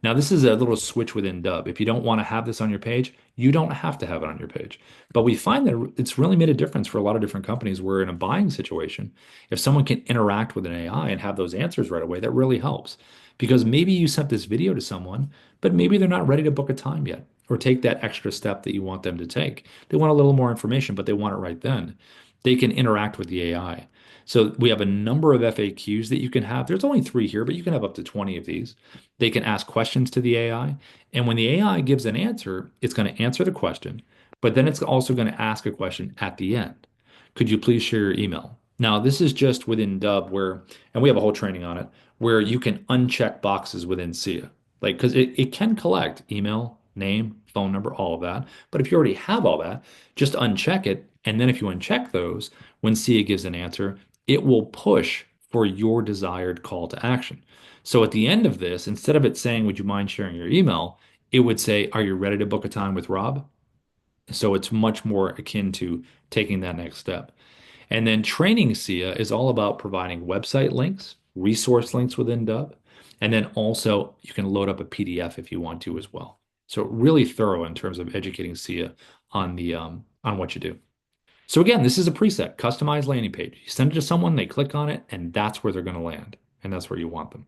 Now, this is a little switch within Dubb. If you don't want to have this on your page, you don't have to have it on your page. But we find that it's really made a difference for a lot of different companies where in a buying situation, if someone can interact with an AI and have those answers right away, that really helps. Because maybe you sent this video to someone, but maybe they're not ready to book a time yet or take that extra step that you want them to take. They want a little more information, but they want it right then. They can interact with the AI. So we have a number of FAQs that you can have. There's only 3 here, but you can have up to 20 of these. They can ask questions to the AI. And when the AI gives an answer, it's going to answer the question, but then it's also going to ask a question at the end. Could you please share your email? Now, this is just within Dubb where, and we have a whole training on it, where you can uncheck boxes within SIA. Like, because it can collect email, name, phone number, all of that. But if you already have all that, just uncheck it. And then if you uncheck those, when SIA gives an answer, it will push for your desired call to action. So at the end of this, instead of it saying, would you mind sharing your email? It would say, are you ready to book a time with Rob? So it's much more akin to taking that next step. And then training SIA is all about providing website links, resource links within Dubb, and then also you can load up a PDF if you want to as well. So really thorough in terms of educating SIA on the on what you do. So again, this is a preset, customized landing page. You send it to someone, they click on it, and that's where they're going to land, and that's where you want them.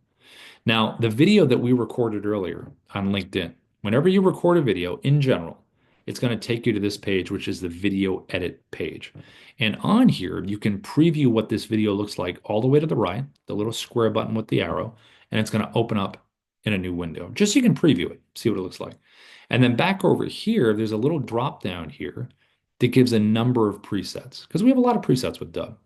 Now, the video that we recorded earlier on LinkedIn, whenever you record a video in general, it's going to take you to this page, which is the video edit page. And on here, you can preview what this video looks like all the way to the right, the little square button with the arrow, and it's going to open up in a new window, just so you can preview it, see what it looks like. And then back over here, there's a little drop down here that gives a number of presets, because we have a lot of presets with Dubb.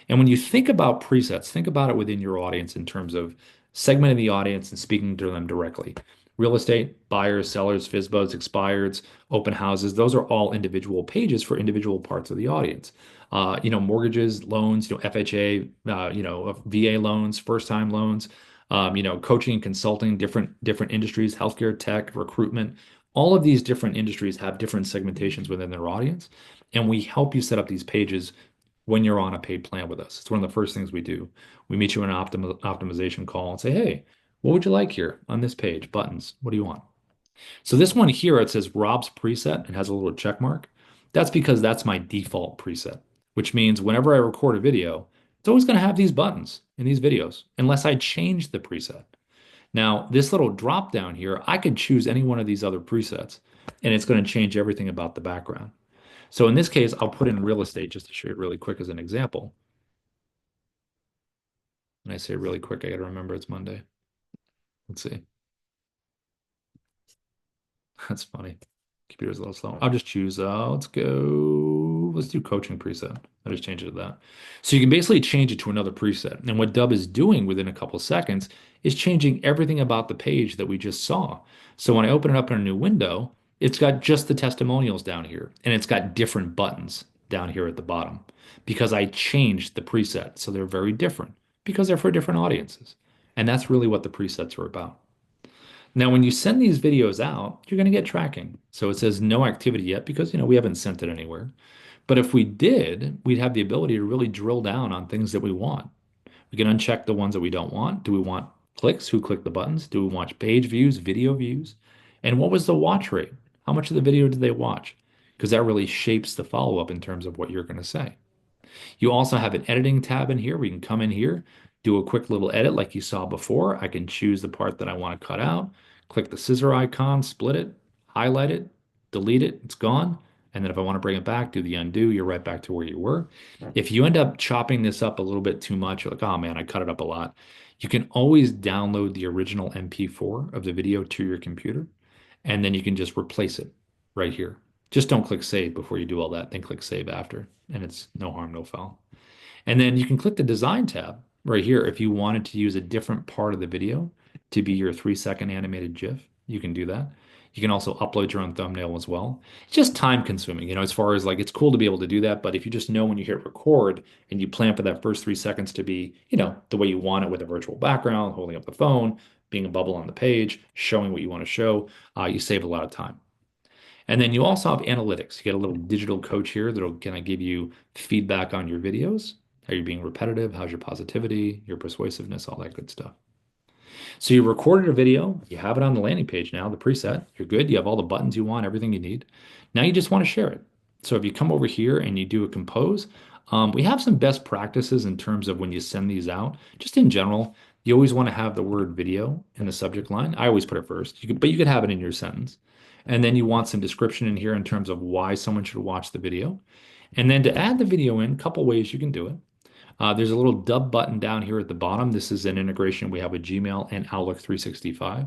And when you think about presets, think about it within your audience in terms of segmenting the audience and speaking to them directly. Real estate, buyers, sellers, FISBOs, expireds, open houses, those are all individual pages for individual parts of the audience. Mortgages, loans, FHA, VA loans, first-time loans, coaching and consulting, different industries, healthcare, tech, recruitment. All of these different industries have different segmentations within their audience, and we help you set up these pages when you're on a paid plan with us. It's one of the first things we do. We meet you in an optimization call and say, hey, what would you like here on this page? Buttons. What do you want? So this one here, it says Rob's preset and has a little check mark. That's because that's my default preset, which means whenever I record a video, it's always going to have these buttons in these videos, unless I change the preset. Now, this little drop down here, I could choose any one of these other presets, and it's going to change everything about the background. So in this case, I'll put in real estate just to show you really quick as an example. When I say really quick, I got to remember it's Monday. Let's see. That's funny. Computer's a little slow. I'll just choose, let's do coaching preset. I just changed it to that. So you can basically change it to another preset. And what Dubb is doing within a couple seconds is changing everything about the page that we just saw. So when I open it up in a new window, it's got just the testimonials down here, and it's got different buttons down here at the bottom because I changed the preset. So they're very different because they're for different audiences. And that's really what the presets are about. Now, when you send these videos out, you're going to get tracking. So it says no activity yet because, we haven't sent it anywhere. But if we did, we'd have the ability to really drill down on things that we want. We can uncheck the ones that we don't want. Do we want clicks? Who clicked the buttons? Do we want page views, video views? And what was the watch rate? How much of the video did they watch? Because that really shapes the follow-up in terms of what you're going to say. You also have an editing tab in here. We can come in here, do a quick little edit like you saw before. I can choose the part that I want to cut out, click the scissor icon, split it, highlight it, delete it, it's gone. And then if I want to bring it back, do the undo, you're right back to where you were. If you end up chopping this up a little bit too much, you're like, oh man, I cut it up a lot. You can always download the original MP4 of the video to your computer, and then you can just replace it right here. Just don't click save before you do all that, then click save after, and it's no harm, no foul. And then you can click the design tab right here if you wanted to use a different part of the video to be your 3-second animated GIF. You can do that. You can also upload your own thumbnail as well. It's just time consuming, as far as like it's cool to be able to do that. But if you just know when you hit record and you plan for that first 3 seconds to be, the way you want it with a virtual background, holding up the phone, being a bubble on the page, showing what you want to show, you save a lot of time. And then you also have analytics. You get a little digital coach here that'll kind of give you feedback on your videos. Are you being repetitive? How's your positivity, your persuasiveness, all that good stuff. So you recorded a video, you have it on the landing page now, the preset, you're good, you have all the buttons you want, everything you need. Now you just want to share it. So if you come over here and you do a compose, we have some best practices in terms of when you send these out. Just in general, you always want to have the word video in the subject line. I always put it first, but you could have it in your sentence. And then you want some description in here in terms of why someone should watch the video. And then to add the video in, a couple ways you can do it. There's a little Dubb button down here at the bottom. This is an integration we have with Gmail and Outlook 365,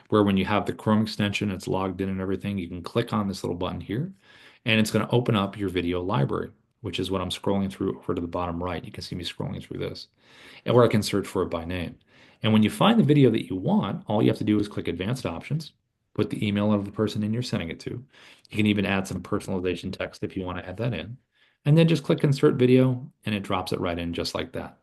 where when you have the Chrome extension, it's logged in and everything, you can click on this little button here, and it's going to open up your video library, which is what I'm scrolling through over to the bottom right. You can see me scrolling through this, and where I can search for it by name. And when you find the video that you want, all you have to do is click Advanced Options, put the email of the person in you're sending it to. You can even add some personalization text if you want to add that in. And then just click insert video and it drops it right in just like that.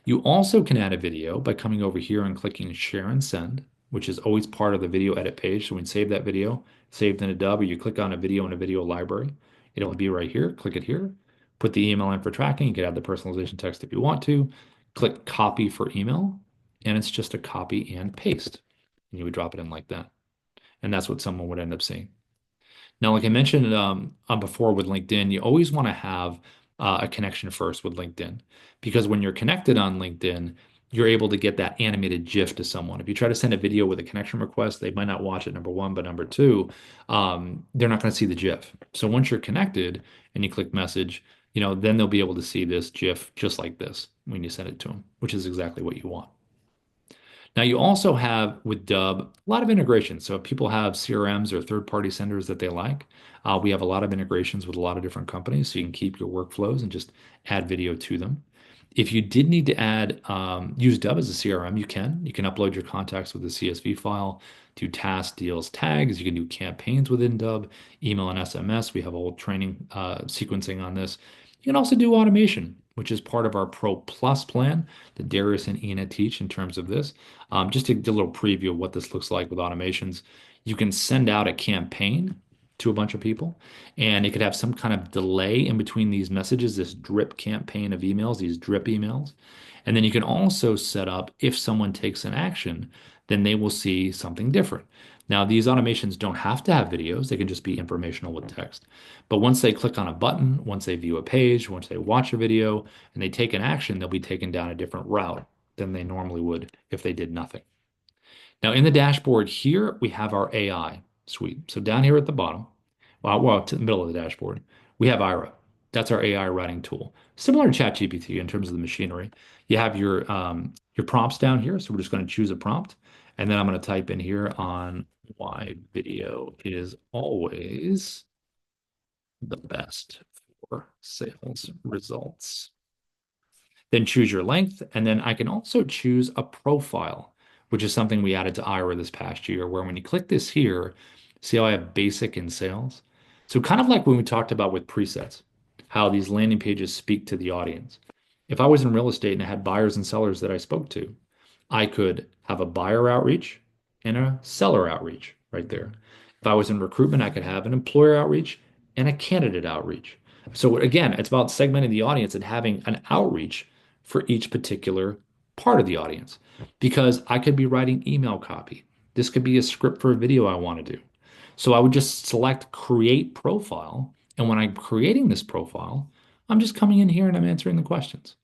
You also can add a video by coming over here and clicking share and send, which is always part of the video edit page. So when you save that video, saved in a Dubb, or you click on a video in a video library, it'll be right here. Click it here. Put the email in for tracking. You can add the personalization text if you want to. Click copy for email, and it's just a copy and paste. And you would drop it in like that. And that's what someone would end up seeing. Now, like I mentioned before with LinkedIn, you always want to have a connection first with LinkedIn because when you're connected on LinkedIn, you're able to get that animated GIF to someone. If you try to send a video with a connection request, they might not watch it, number one, but number two, they're not going to see the GIF. So once you're connected and you click message, then they'll be able to see this GIF just like this when you send it to them, which is exactly what you want. Now, you also have with Dubb a lot of integrations. So if people have CRMs or third-party senders that they like, we have a lot of integrations with a lot of different companies, so you can keep your workflows and just add video to them. If you did need to use Dubb as a CRM, you can. You can upload your contacts with a CSV file, do tasks, deals, tags. You can do campaigns within Dubb, email and SMS. We have a whole training sequencing on this. You can also do automation, which is part of our Pro Plus plan that Darius and Ina teach in terms of this. Just to get a little preview of what this looks like with automations, you can send out a campaign to a bunch of people, and it could have some kind of delay in between these messages, this drip campaign of emails, these drip emails. And then you can also set up if someone takes an action, then they will see something different. Now, these automations don't have to have videos, they can just be informational with text. But once they click on a button, once they view a page, once they watch a video, and they take an action, they'll be taken down a different route than they normally would if they did nothing. Now in the dashboard here, we have our AI suite. So down here at the bottom, well, to the middle of the dashboard, we have Ira. That's our AI writing tool. Similar to ChatGPT in terms of the machinery. You have your prompts down here. So we're just going to choose a prompt. And then I'm going to type in here on why video is always the best for sales results. Then choose your length, and then I can also choose a profile, which is something we added to Ira this past year, where when you click this here, see how I have basic and sales? So kind of like when we talked about with presets, how these landing pages speak to the audience. If I was in real estate and I had buyers and sellers that I spoke to, I could have a buyer outreach and a seller outreach right there. If I was in recruitment, I could have an employer outreach and a candidate outreach. So again, it's about segmenting the audience and having an outreach for each particular part of the audience because I could be writing email copy. This could be a script for a video I want to do. So I would just select create profile. And when I'm creating this profile, I'm just coming in here and I'm answering the questions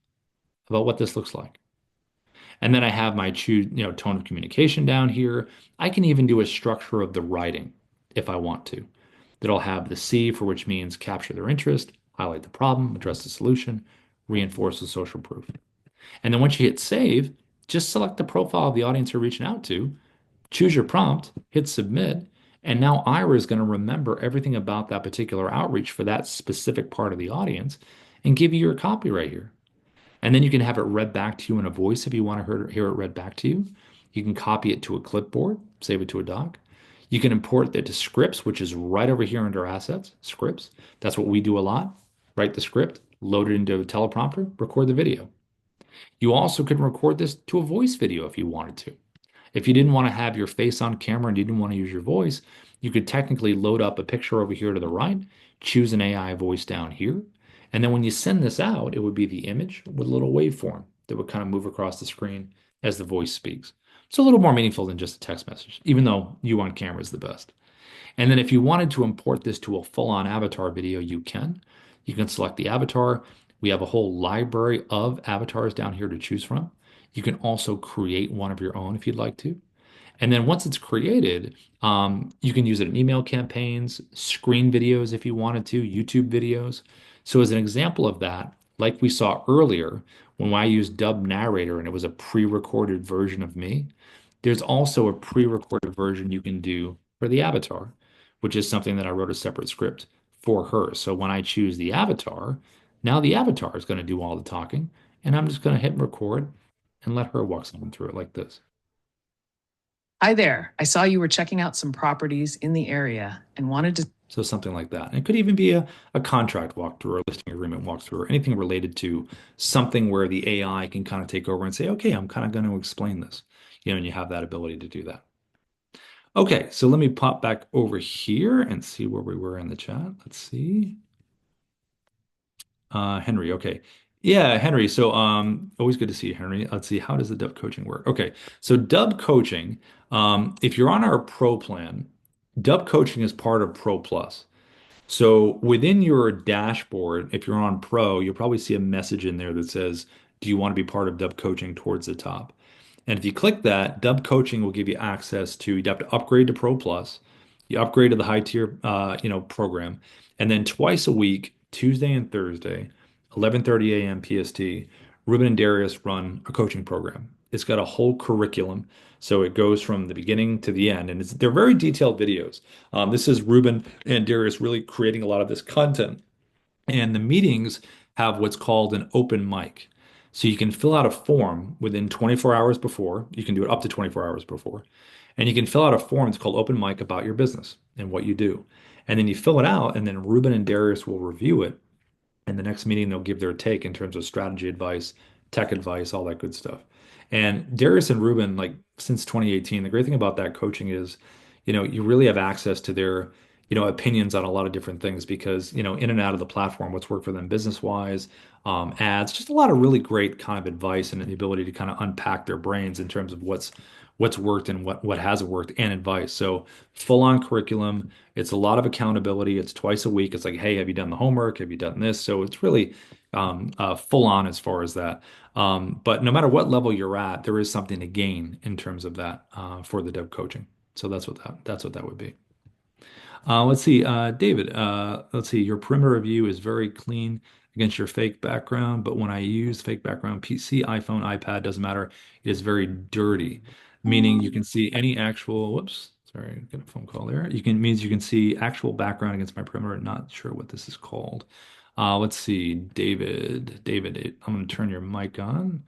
about what this looks like. And then I have my tone of communication down here. I can even do a structure of the writing if I want to. That'll have the C for which means capture their interest, highlight the problem, address the solution, reinforce the social proof. And then once you hit save, just select the profile of the audience you're reaching out to, choose your prompt, hit submit, and now Ira is going to remember everything about that particular outreach for that specific part of the audience and give you your copy right here. And then you can have it read back to you in a voice if you want to hear it read back to you. You can copy it to a clipboard, save it to a doc. You can import it to scripts, which is right over here under assets, scripts. That's what we do a lot. Write the script, load it into a teleprompter, record the video. You also can record this to a voice video if you wanted to. If you didn't want to have your face on camera and you didn't want to use your voice, you could technically load up a picture over here to the right, choose an AI voice down here, and then when you send this out, it would be the image with a little waveform that would kind of move across the screen as the voice speaks. It's a little more meaningful than just a text message, even though you on camera is the best. And then if you wanted to import this to a full-on avatar video, you can. You can select the avatar. We have a whole library of avatars down here to choose from. You can also create one of your own if you'd like to. And then once it's created, you can use it in email campaigns, screen videos if you wanted to, YouTube videos. So as an example of that, like we saw earlier, when I used Dubb Narrator and it was a pre-recorded version of me, there's also a pre-recorded version you can do for the avatar, which is something that I wrote a separate script for her. So when I choose the avatar, now the avatar is going to do all the talking, and I'm just going to hit record and let her walk someone through it like this. Hi there. I saw you were checking out some properties in the area and wanted to. So something like that. And it could even be a contract walkthrough or a listing agreement walkthrough or anything related to something where the AI can kind of take over and say, okay, I'm kind of going to explain this, and you have that ability to do that. Okay, so let me pop back over here and see where we were in the chat. Let's see. Henry, okay. Yeah, Henry. So always good to see you, Henry. Let's see, how does the Dubb coaching work? Okay, so Dubb coaching, if you're on our Pro plan, Dubb coaching is part of Pro Plus. So within your dashboard, if you're on Pro, you'll probably see a message in there that says, do you want to be part of Dubb coaching towards the top? And if you click that, Dubb coaching will give you access to, you have to upgrade to Pro Plus. You upgrade to the high tier, program. And then twice a week, Tuesday and Thursday, 11:30 a.m. PST, Ruben and Darius run a coaching program. It's got a whole curriculum. So it goes from the beginning to the end. And they're very detailed videos. This is Ruben and Darius really creating a lot of this content. And the meetings have what's called an open mic. So you can fill out a form within 24 hours before. You can do it up to 24 hours before. And you can fill out a form that's called open mic about your business and what you do. And then you fill it out, and then Ruben and Darius will review it. And the next meeting, they'll give their take in terms of strategy advice, tech advice, all that good stuff. And Darius and Ruben, like since 2018, the great thing about that coaching is, you really have access to their, opinions on a lot of different things because, in and out of the platform, what's worked for them business wise, ads, just a lot of really great kind of advice and the ability to kind of unpack their brains in terms of what's worked and what hasn't worked and advice. So full on curriculum. It's a lot of accountability. It's twice a week. It's like, hey, have you done the homework? Have you done this? So it's really full on as far as that. But no matter what level you're at, there is something to gain in terms of that for the dev coaching. So that's what that would be. Let's see, David. Let's see. Your perimeter view is very clean against your fake background, but when I use fake background, PC, iPhone, iPad, doesn't matter. It is very dirty, meaning you can see any actual. Whoops, sorry, get a phone call there. You can see actual background against my perimeter. Not sure what this is called. Let's see, David. David, I'm going to turn your mic on.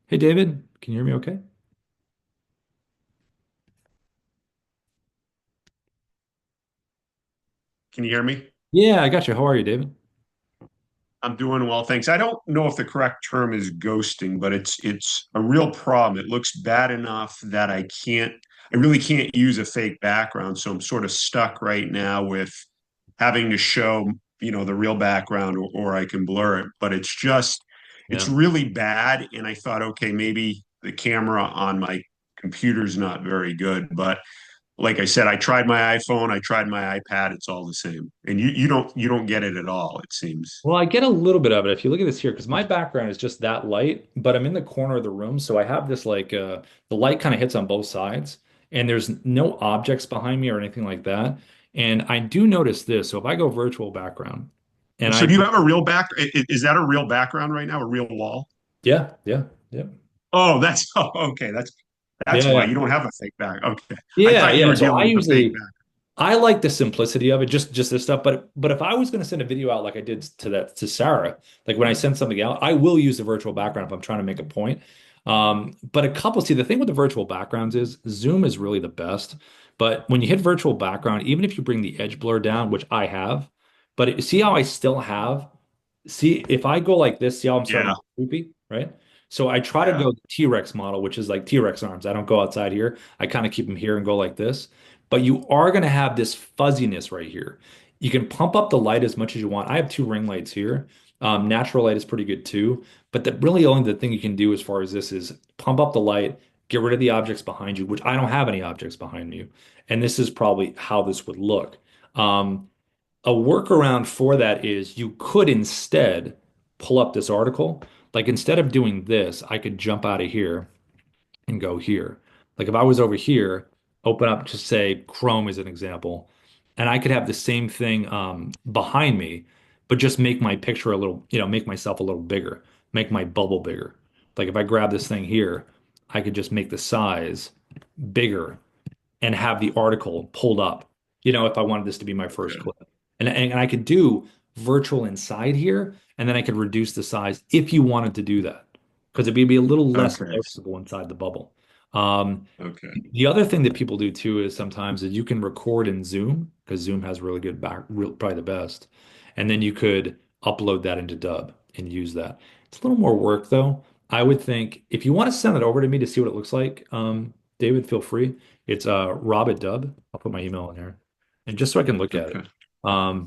Hey, David, can you hear me? Okay. Can you hear me? Yeah, I got you. How are you, David? I'm doing well, thanks. I don't know if the correct term is ghosting, but it's a real problem. It looks bad enough that I really can't use a fake background. So I'm sort of stuck right now with having to show, the real background or I can blur it. But it's Yeah. really bad. And I thought, okay, maybe the camera on my computer's not very good, but like I said, I tried my iPhone, I tried my iPad, it's all the same. And you don't get it at all, it seems. Well, I get a little bit of it if you look at this here, because my background is just that light, but I'm in the corner of the room, so I have this like the light kind of hits on both sides, and there's no objects behind me or anything like that. And I do notice this. So if I go virtual background, and So I do you have a real back? Is that a real background right now? A real wall? yeah, yeah, yeah, Oh, that's oh, okay. That's yeah, why yeah, you don't have a fake back. Okay, I yeah, thought you yeah. were So dealing with a fake back. I like the simplicity of it, just this stuff. But if I was going to send a video out like I did to Sarah, like when I send something out, I will use the virtual background if I'm trying to make a point. But a couple, see, the thing with the virtual backgrounds is Zoom is really the best. But when you hit virtual background, even if you bring the edge blur down, which I have, but see how I still have, see if I go like this, see how I'm starting Yeah, to get droopy, right? So I try to yeah. go the T-Rex model, which is like T-Rex arms. I don't go outside here. I kind of keep them here and go like this. But you are going to have this fuzziness right here. You can pump up the light as much as you want. I have two ring lights here. Natural light is pretty good too. But really only the thing you can do as far as this is pump up the light, get rid of the objects behind you, which I don't have any objects behind you. And this is probably how this would look. A workaround for that is you could instead pull up this article. Like instead of doing this, I could jump out of here and go here. Like if I was over here, open up to say Chrome as an example, and I could have the same thing behind me, but just make my picture a little, make myself a little bigger, make my bubble bigger. Like if I grab this thing here, I could just make the size bigger and have the article pulled up, if I wanted this to be my first Okay. clip. And I could do virtual inside here, and then I could reduce the size if you wanted to do that, because it'd be a little less Okay. noticeable inside the bubble. Okay. The other thing that people do too is sometimes is you can record in Zoom because Zoom has really good probably the best. And then you could upload that into Dubb and use that. It's a little more work though. I would think if you want to send it over to me to see what it looks like, David, feel free. It's Rob at Dubb. I'll put my email in there. And just so I can look at it. Okay.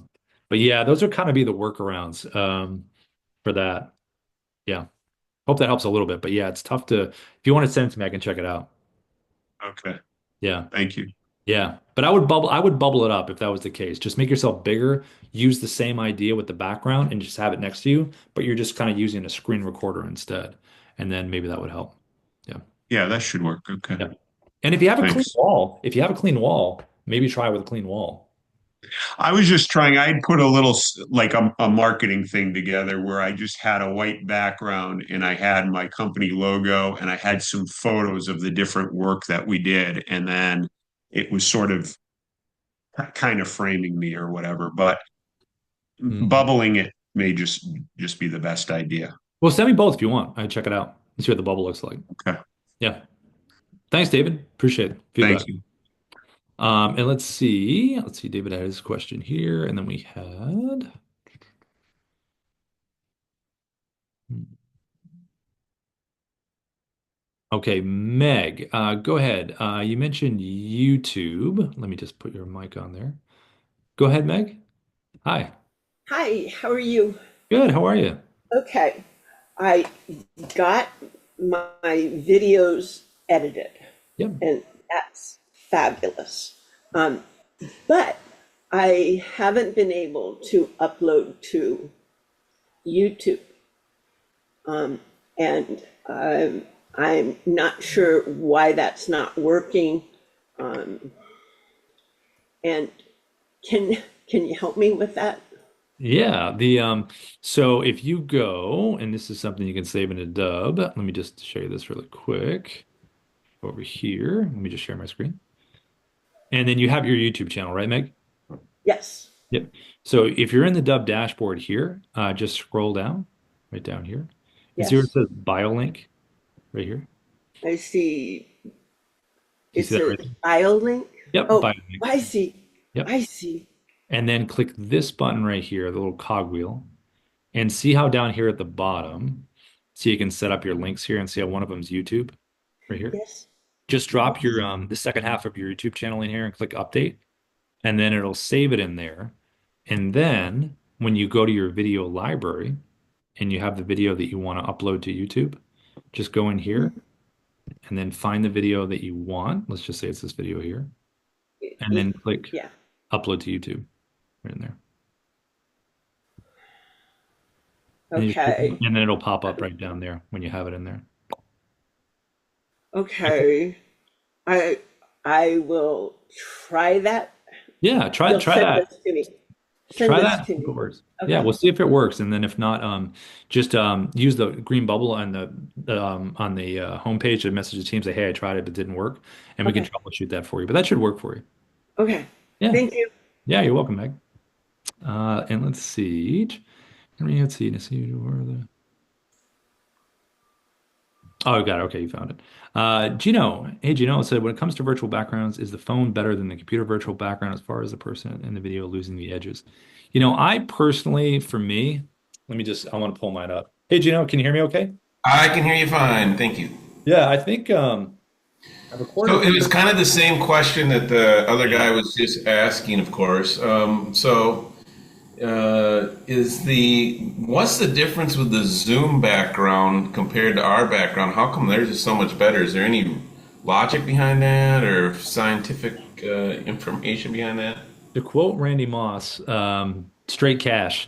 But yeah, those are kind of be the workarounds for that. Yeah. Hope that helps a little bit. But yeah, it's tough to if you want to send it to me, I can check it out. Okay. Yeah. Thank you. Yeah, but I would bubble it up if that was the case. Just make yourself bigger, use the same idea with the background and just have it next to you, but you're just kind of using a screen recorder instead. And then maybe that would help. Yeah. Yeah, that should work. Okay. Yeah. And if you have a clean Thanks. wall, if you have a clean wall, maybe try with a clean wall. I was just trying, I'd put a little like a marketing thing together where I just had a white background and I had my company logo and I had some photos of the different work that we did. And then it was sort of kind of framing me or whatever, but Mhm. bubbling it may just be the best idea. Well, send me both if you want. I check it out and see what the bubble looks like. Okay. Yeah. Thanks, David. Appreciate it. Thank Feedback. you. And let's see. Let's see. David had his question here, and then we had. Okay, Meg, go ahead. You mentioned YouTube. Let me just put your mic on there. Go ahead, Meg. Hi. Hi, how are you? Good. How are you? Okay, I got my videos edited, Yep. and that's fabulous. Um, but I haven't been able to upload to YouTube, and I'm not sure why that's not working. Um, and can you help me with that? Yeah. So if you go, and this is something you can save in a dub. Let me just show you this really quick. Over here. Let me just share my screen. And then you have your YouTube channel, right, Meg? Yes. Yep. So if you're in the Dub dashboard here, just scroll down, right down here. You see where it Yes, says bio link right here? I see. Do you It see that says right there? file link. Yep, Oh, bio link. I see. Yep. I see. And then click this button right here, the little cogwheel, and see how down here at the bottom, so you can set up your links here and see how one of them's YouTube right here. Yes. Just drop your the second half of your YouTube channel in here and click update, and then it'll save it in there. And then when you go to your video library and you have the video that you want to upload to YouTube, just go in here and then find the video that you want. Let's just say it's this video here, and then click Yeah. upload to YouTube right in there. Okay. And then it'll pop up right down there when you have it in there. Okay. I I will try that. Yeah, try You'll try send that. this to me. Send Try this that. to See if it me. works. Yeah, Okay. we'll see if it works. And then if not, just use the green bubble on the homepage to message the team, say, hey, I tried it, but it didn't work. And we can Okay. troubleshoot that for you. But that should work for you. Okay. Yeah. Thank you. Yeah, you're welcome, Meg. And let's see. Let's see where the Oh, got it. Okay, you found it. Gino, hey Gino, it said when it comes to virtual backgrounds, is the phone better than the computer virtual background as far as the person in the video losing the edges? I personally, for me, I want to pull mine up. Hey Gino, can you hear me okay? I can hear you fine, thank you. Yeah, I think I've So recorded. it was kind of the same question that the other guy was just asking, of course. What's the difference with the Zoom background compared to our background? How come theirs is so much better? Is there any logic behind that or scientific information behind that? To quote Randy Moss, straight cash.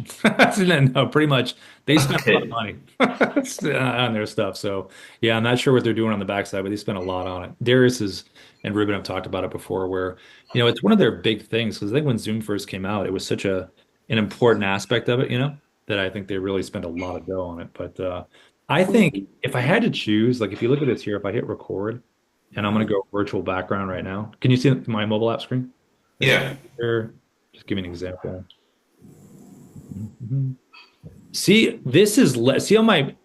No, pretty much they spent a lot of Okay. money on their stuff. So yeah, I'm not sure what they're doing on the backside, but they spent a lot on it. Darius is and Ruben have talked about it before, where it's one of their big things because I think when Zoom first came out, it was such an important aspect of it, that I think they really spent a lot of dough on it. But I think if I had to choose, like if you look at this here, if I hit record and I'm going to go virtual background right now, can you see my mobile app screen? Let's Yeah. here. Just give me an example. Mhm. See, this is less. See how my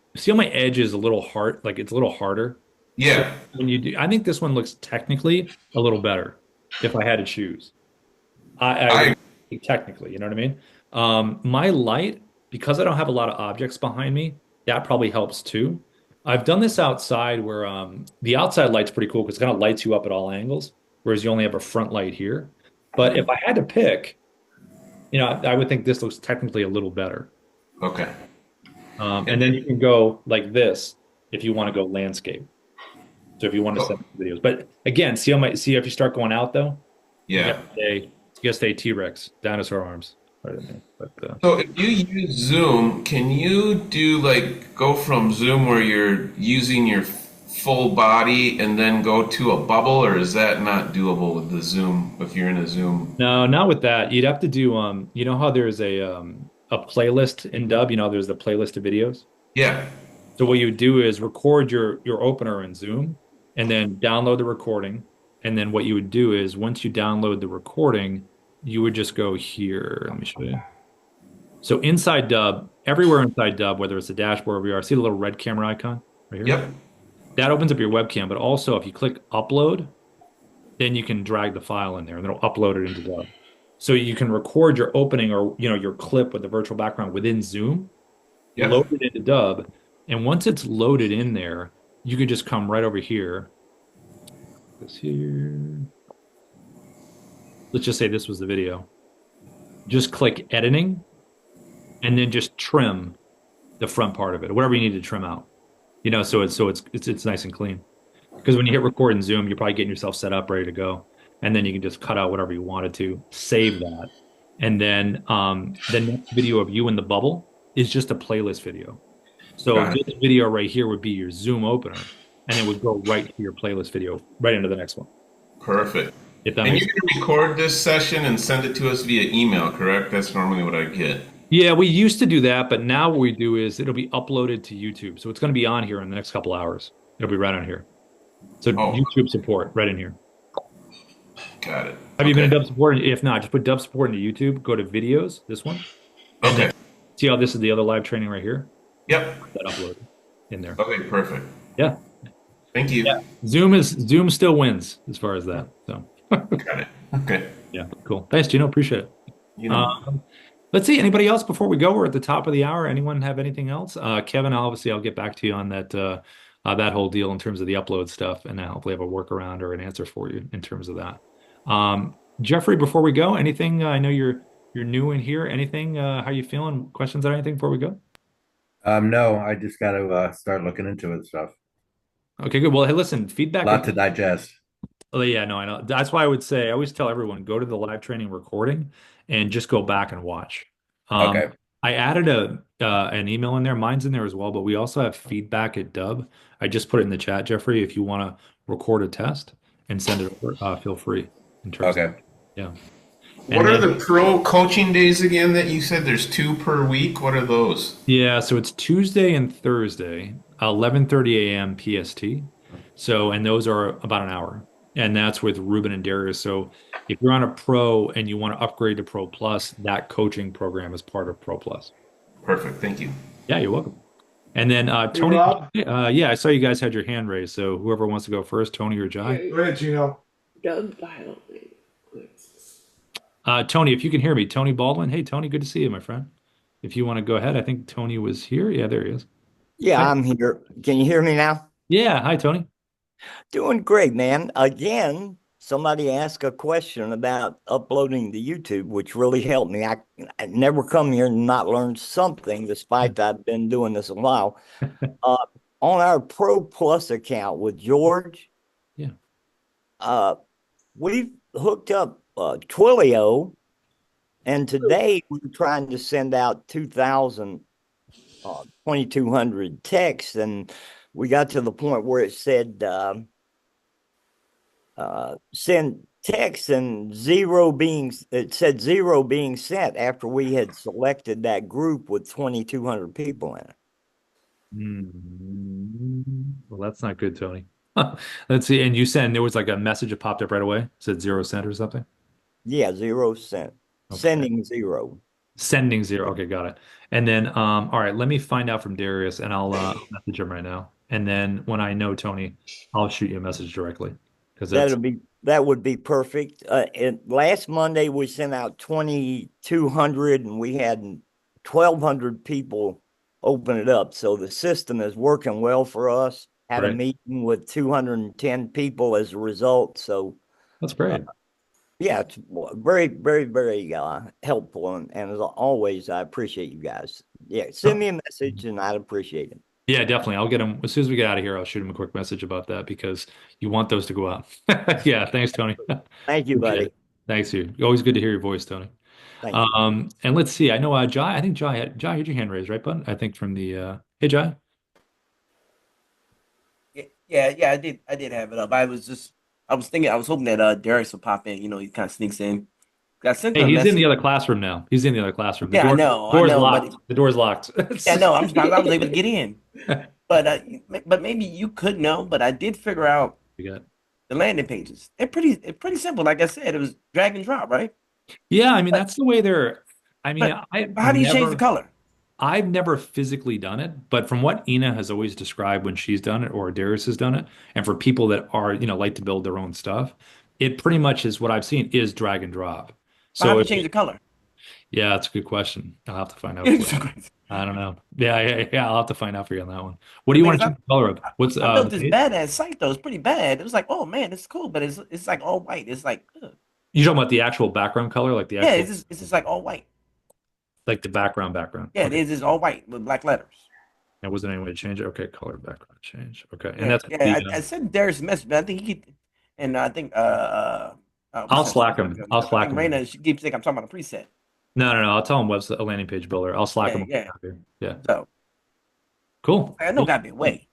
edge is a little hard, like it's a little harder. So Yeah. when you do, I think this one looks technically a little better if I had to choose. I would I technically, you know what I mean? My light, because I don't have a lot of objects behind me, that probably helps too. I've done this outside where the outside light's pretty cool because it kind of lights you up at all angles, whereas you only have a front light here. But if I had to pick, I would think this looks technically a little better. okay. And then you can go like this if you want to go landscape. So if you want to Oh, send videos, but again, see if you start going out though, you yeah. gotta stay, you gotta stay T-Rex, dinosaur arms, right in there. But So if you use Zoom, can you do like go from Zoom where you're using your full body and then go to a bubble, or is that not doable with the Zoom if you're in a Zoom? no, not with that. You'd have to do you know how there's a playlist in Dub, there's the playlist of videos. Yeah. So what you would do is record your opener in Zoom and then download the recording. And then what you would do is once you download the recording, you would just go here. Let me show you. So inside Dub, everywhere inside Dub, whether it's the dashboard or VR, see the little red camera icon right here? Yep. That opens up your webcam, but also if you click upload, then you can drag the file in there and it'll upload it into Dub. So you can record your opening or your clip with the virtual background within Zoom, Yep. load it into Dub, and once it's loaded in there, you could just come right over here. This here. Let's just say this was the video. Just click editing and then just trim the front part of it, whatever you need to trim out. So it's nice and clean. Because when you hit record in Zoom, you're probably getting yourself set up, ready to go. And then you can just cut out whatever you wanted to, save that. And then the next video of you in the bubble is just a playlist video. So Got it. this video right here would be your Zoom opener, and it would go right to your playlist video, right into the next one. Perfect. If that And makes you're going to record this session and send it to us via email, correct? That's normally what I get. Yeah, we used to do that, but now what we do is it'll be uploaded to YouTube. So it's going to be on here in the next couple hours. It'll be right on here. So Oh, YouTube support right in here. got it. Have you been in Okay. Dub support? If not, just put Dub support into YouTube, go to videos, this one, and then Okay. see how this is the other live training right here? Yep. That upload in there. Okay, perfect. Yeah. Thank you. Yeah. Zoom still wins as far as that. So Got it. Okay. yeah, cool. Thanks, Gino. Appreciate it. You know, Let's see. Anybody else before we go? We're at the top of the hour. Anyone have anything else? Kevin, obviously, I'll get back to you on that whole deal in terms of the upload stuff, and I'll hopefully have a workaround or an answer for you in terms of that. Jeffrey, before we go, anything? I know you're new in here. Anything? How you feeling? Questions on anything before we go? No, I just got to start looking into it stuff. Okay, good. Well, hey, listen, A feedback. lot to digest. Oh, yeah, no, I know. That's why I would say I always tell everyone go to the live training recording and just go back and watch. Okay. I added an email in there. Mine's in there as well, but we also have feedback at Dubb. I just put it in the chat, Jeffrey. If you want to record a test and send it over, feel free. In terms Okay. yeah. what And are then, the pro coaching days again that you said there's 2 per week? What are those? yeah, so it's Tuesday and Thursday, 11:30 a.m. PST. So, and those are about an hour. And that's with Ruben and Darius. So if you're on a pro and you want to upgrade to Pro Plus, that coaching program is part of Pro Plus. Perfect. Thank you. Yeah, you're welcome. And then Hey, Tony, Rob. yeah, I saw you guys had your hand raised. So whoever wants to go first, Tony or Jai. Go ahead, Gino. Doug Dial. Tony, if you can hear me, Tony Baldwin. Hey, Tony, good to see you, my friend. If you want to go ahead, I think Tony was here. Yeah, there he is. Yeah, Hi. I'm here. Can you hear me now? Yeah, hi, Tony. Doing great, man. Again, somebody asked a question about uploading to YouTube, which really helped me. I never come here and not learn something, despite I've been doing this a while. On our Pro Plus account with George, Yeah. we've hooked up Twilio, and today we're trying to send out 2,200 texts, and we got to the point where it said send text and it said zero being sent after we had selected that group with 2,200 people in it. Well, that's not good, Tony. Let's see. And you send there was like a message that popped up right away, said 0 cent or something. Yeah, 0 cent. Okay. Sending zero. Sending zero. Okay, got it. And then all right, let me find out from Darius and I'll message him right now. And then when I know Tony, I'll shoot you a message directly because that's That would be perfect. And last Monday we sent out 2,200 and we had 1,200 people open it up. So the system is working well for us. Had a great. meeting with 210 people as a result. So That's great. yeah, it's very, very, very helpful. And as always, I appreciate you guys. Yeah, send me a message and I'd appreciate it. Yeah, definitely. I'll get him as soon as we get out of here. I'll shoot him a quick message about that because you want those to go out. Yeah, thanks, Tony. Thank you, Appreciate buddy. it. Thanks you. Always good to hear your voice, Tony. Thank you. And let's see. I know Jai. I think Jai had your hand raised, right, bud? I think from the hey Jai. Yeah, I did have it up. I was thinking, I was hoping that Darius would pop in. You know, he kind of sneaks in. I sent Hey, him a he's in the message. other classroom now. He's in the other classroom. The Yeah, door I door's know, locked. The door's locked. yeah, no, I'm surprised I was able to get in. But maybe you could know. But I did figure out We got. the landing pages. It's pretty simple. Like I said, it was drag and drop, right? Yeah, I mean But that's the way they're. I mean, but how do you change the color? I've never physically done it, but from what Ina has always described when she's done it or Darius has done it, and for people that are, like to build their own stuff, it pretty much is what I've seen is drag and drop. But how So do you if, change the color? yeah, that's a good question. I'll have to find out for you. I don't know. Yeah. I'll have to find out for you on that one. What do you want to Because change the color of? What's I built the this page? badass site though. It's pretty bad. It was like, oh man, it's cool, but it's like all white. It's like, ugh. You talking about the actual background color, like the Yeah, actual, it's just like all white. like the background? Yeah, it Okay. is. It's all white with black letters. There wasn't any way to change it. Okay, color background change. Okay, and Yeah, that's yeah. I sent Darius a message, but I think he could, and I think I'll what's that? slack him. I'll I slack think him. Raina, she keeps thinking I'm talking about a preset. No. I'll tell him what's a landing page builder. I'll slack Yeah, him. yeah. Yeah. So Cool. I know, gotta be a way.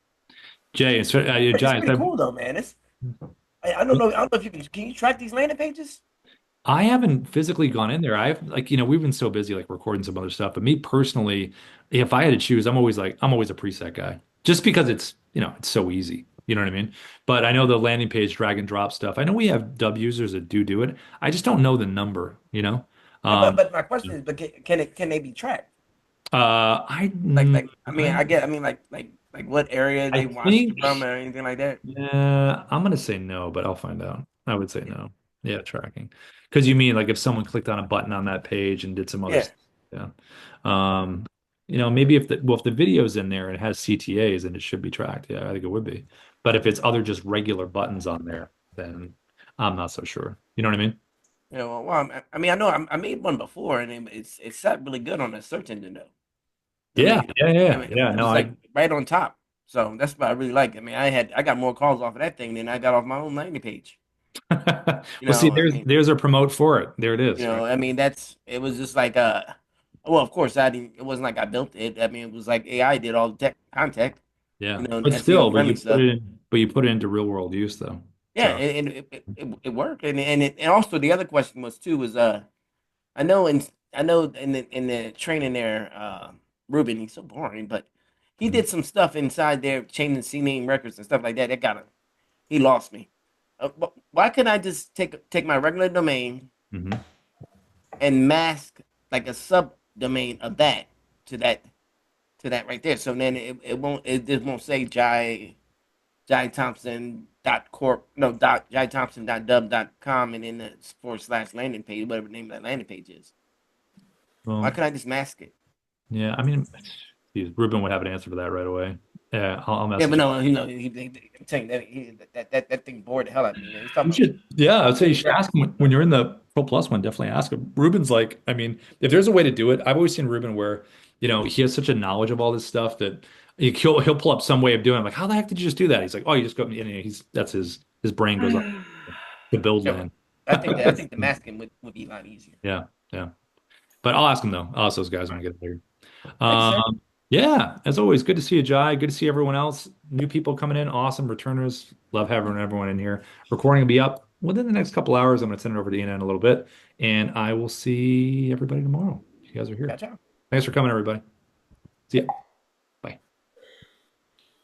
Jay, It's Giants. pretty cool though, man. I don't know. I don't know if you can you track these landing pages? I haven't physically gone in there. I've we've been so busy like recording some other stuff. But me personally, if I had to choose, I'm always a preset guy. Just because it's so easy. You know what I mean? But I know the landing page drag and drop stuff. I know we have Dubb users that do it. I just don't know the number. Yeah, Um, but my question is, but can they be tracked? I I mean, I mean, like what area I they watched think from or anything like that. yeah, I'm gonna say no, but I'll find out. I would say no. Yeah, tracking. Because you mean like if someone clicked on a button on that page and did some other Yeah. stuff. Yeah. Um, maybe if the video's in there and it has CTAs, then it should be tracked. Yeah, I think it would be. But if it's other just regular buttons on there, then I'm not so sure. You know what I mean? You know, well, I mean, I know I made one before, and it's set really good on the search engine though. Yeah, yeah. It No, was like right on top. So that's what I really like. I mean, I got more calls off of that thing than I got off my own landing page. well, see, I there's mean, there's a promote for it. There it is, right? I mean, it was just like well, of course, I didn't. It wasn't like I built it. I mean, it was like AI did all the tech contact, Yeah. and But SEO still, friendly stuff. you put it into real world use though. Yeah, So and it worked, and also the other question was too was I know in the training there, Ruben, he's so boring, but he mhm. did some stuff inside there, changing CNAME records and stuff like that. That got him. He lost me. Why couldn't I just take my regular domain Mhm. and mask like a subdomain of that to that right there? So then it just won't say Jai Thompson dot corp no dot Jai Thompson dot dub.com and then the / landing page, whatever the name of that landing page is. Why Well, can't I just mask it? yeah, I mean, geez, Ruben would have an answer for that right away. Yeah, I'll Yeah, but message him. no, I'm telling you that thing bored the hell out of me, man. He's You talking about should, yeah, I'd say you changing should ask records. him when you're in the Pro Plus one. Definitely ask him. Ruben's like, I mean, if there's a way to do it, I've always seen Ruben where, he has such a knowledge of all this stuff that he'll pull up some way of doing it. I'm like, how the heck did you just do that? He's like, oh, you just go, and that's his brain goes up the build Yeah, land. I think the masking would be a lot easier. Yeah, yeah. But I'll ask him though. I'll ask those guys All when I right. get there. Thank you, sir. Yeah, as always, good to see you, Jai. Good to see everyone else. New people coming in, awesome returners. Love having everyone in here. Recording will be up within the next couple hours. I'm going to send it over to Ian in a little bit, and I will see everybody tomorrow. You guys are here. Ciao, ciao. Thanks for coming, everybody. See ya.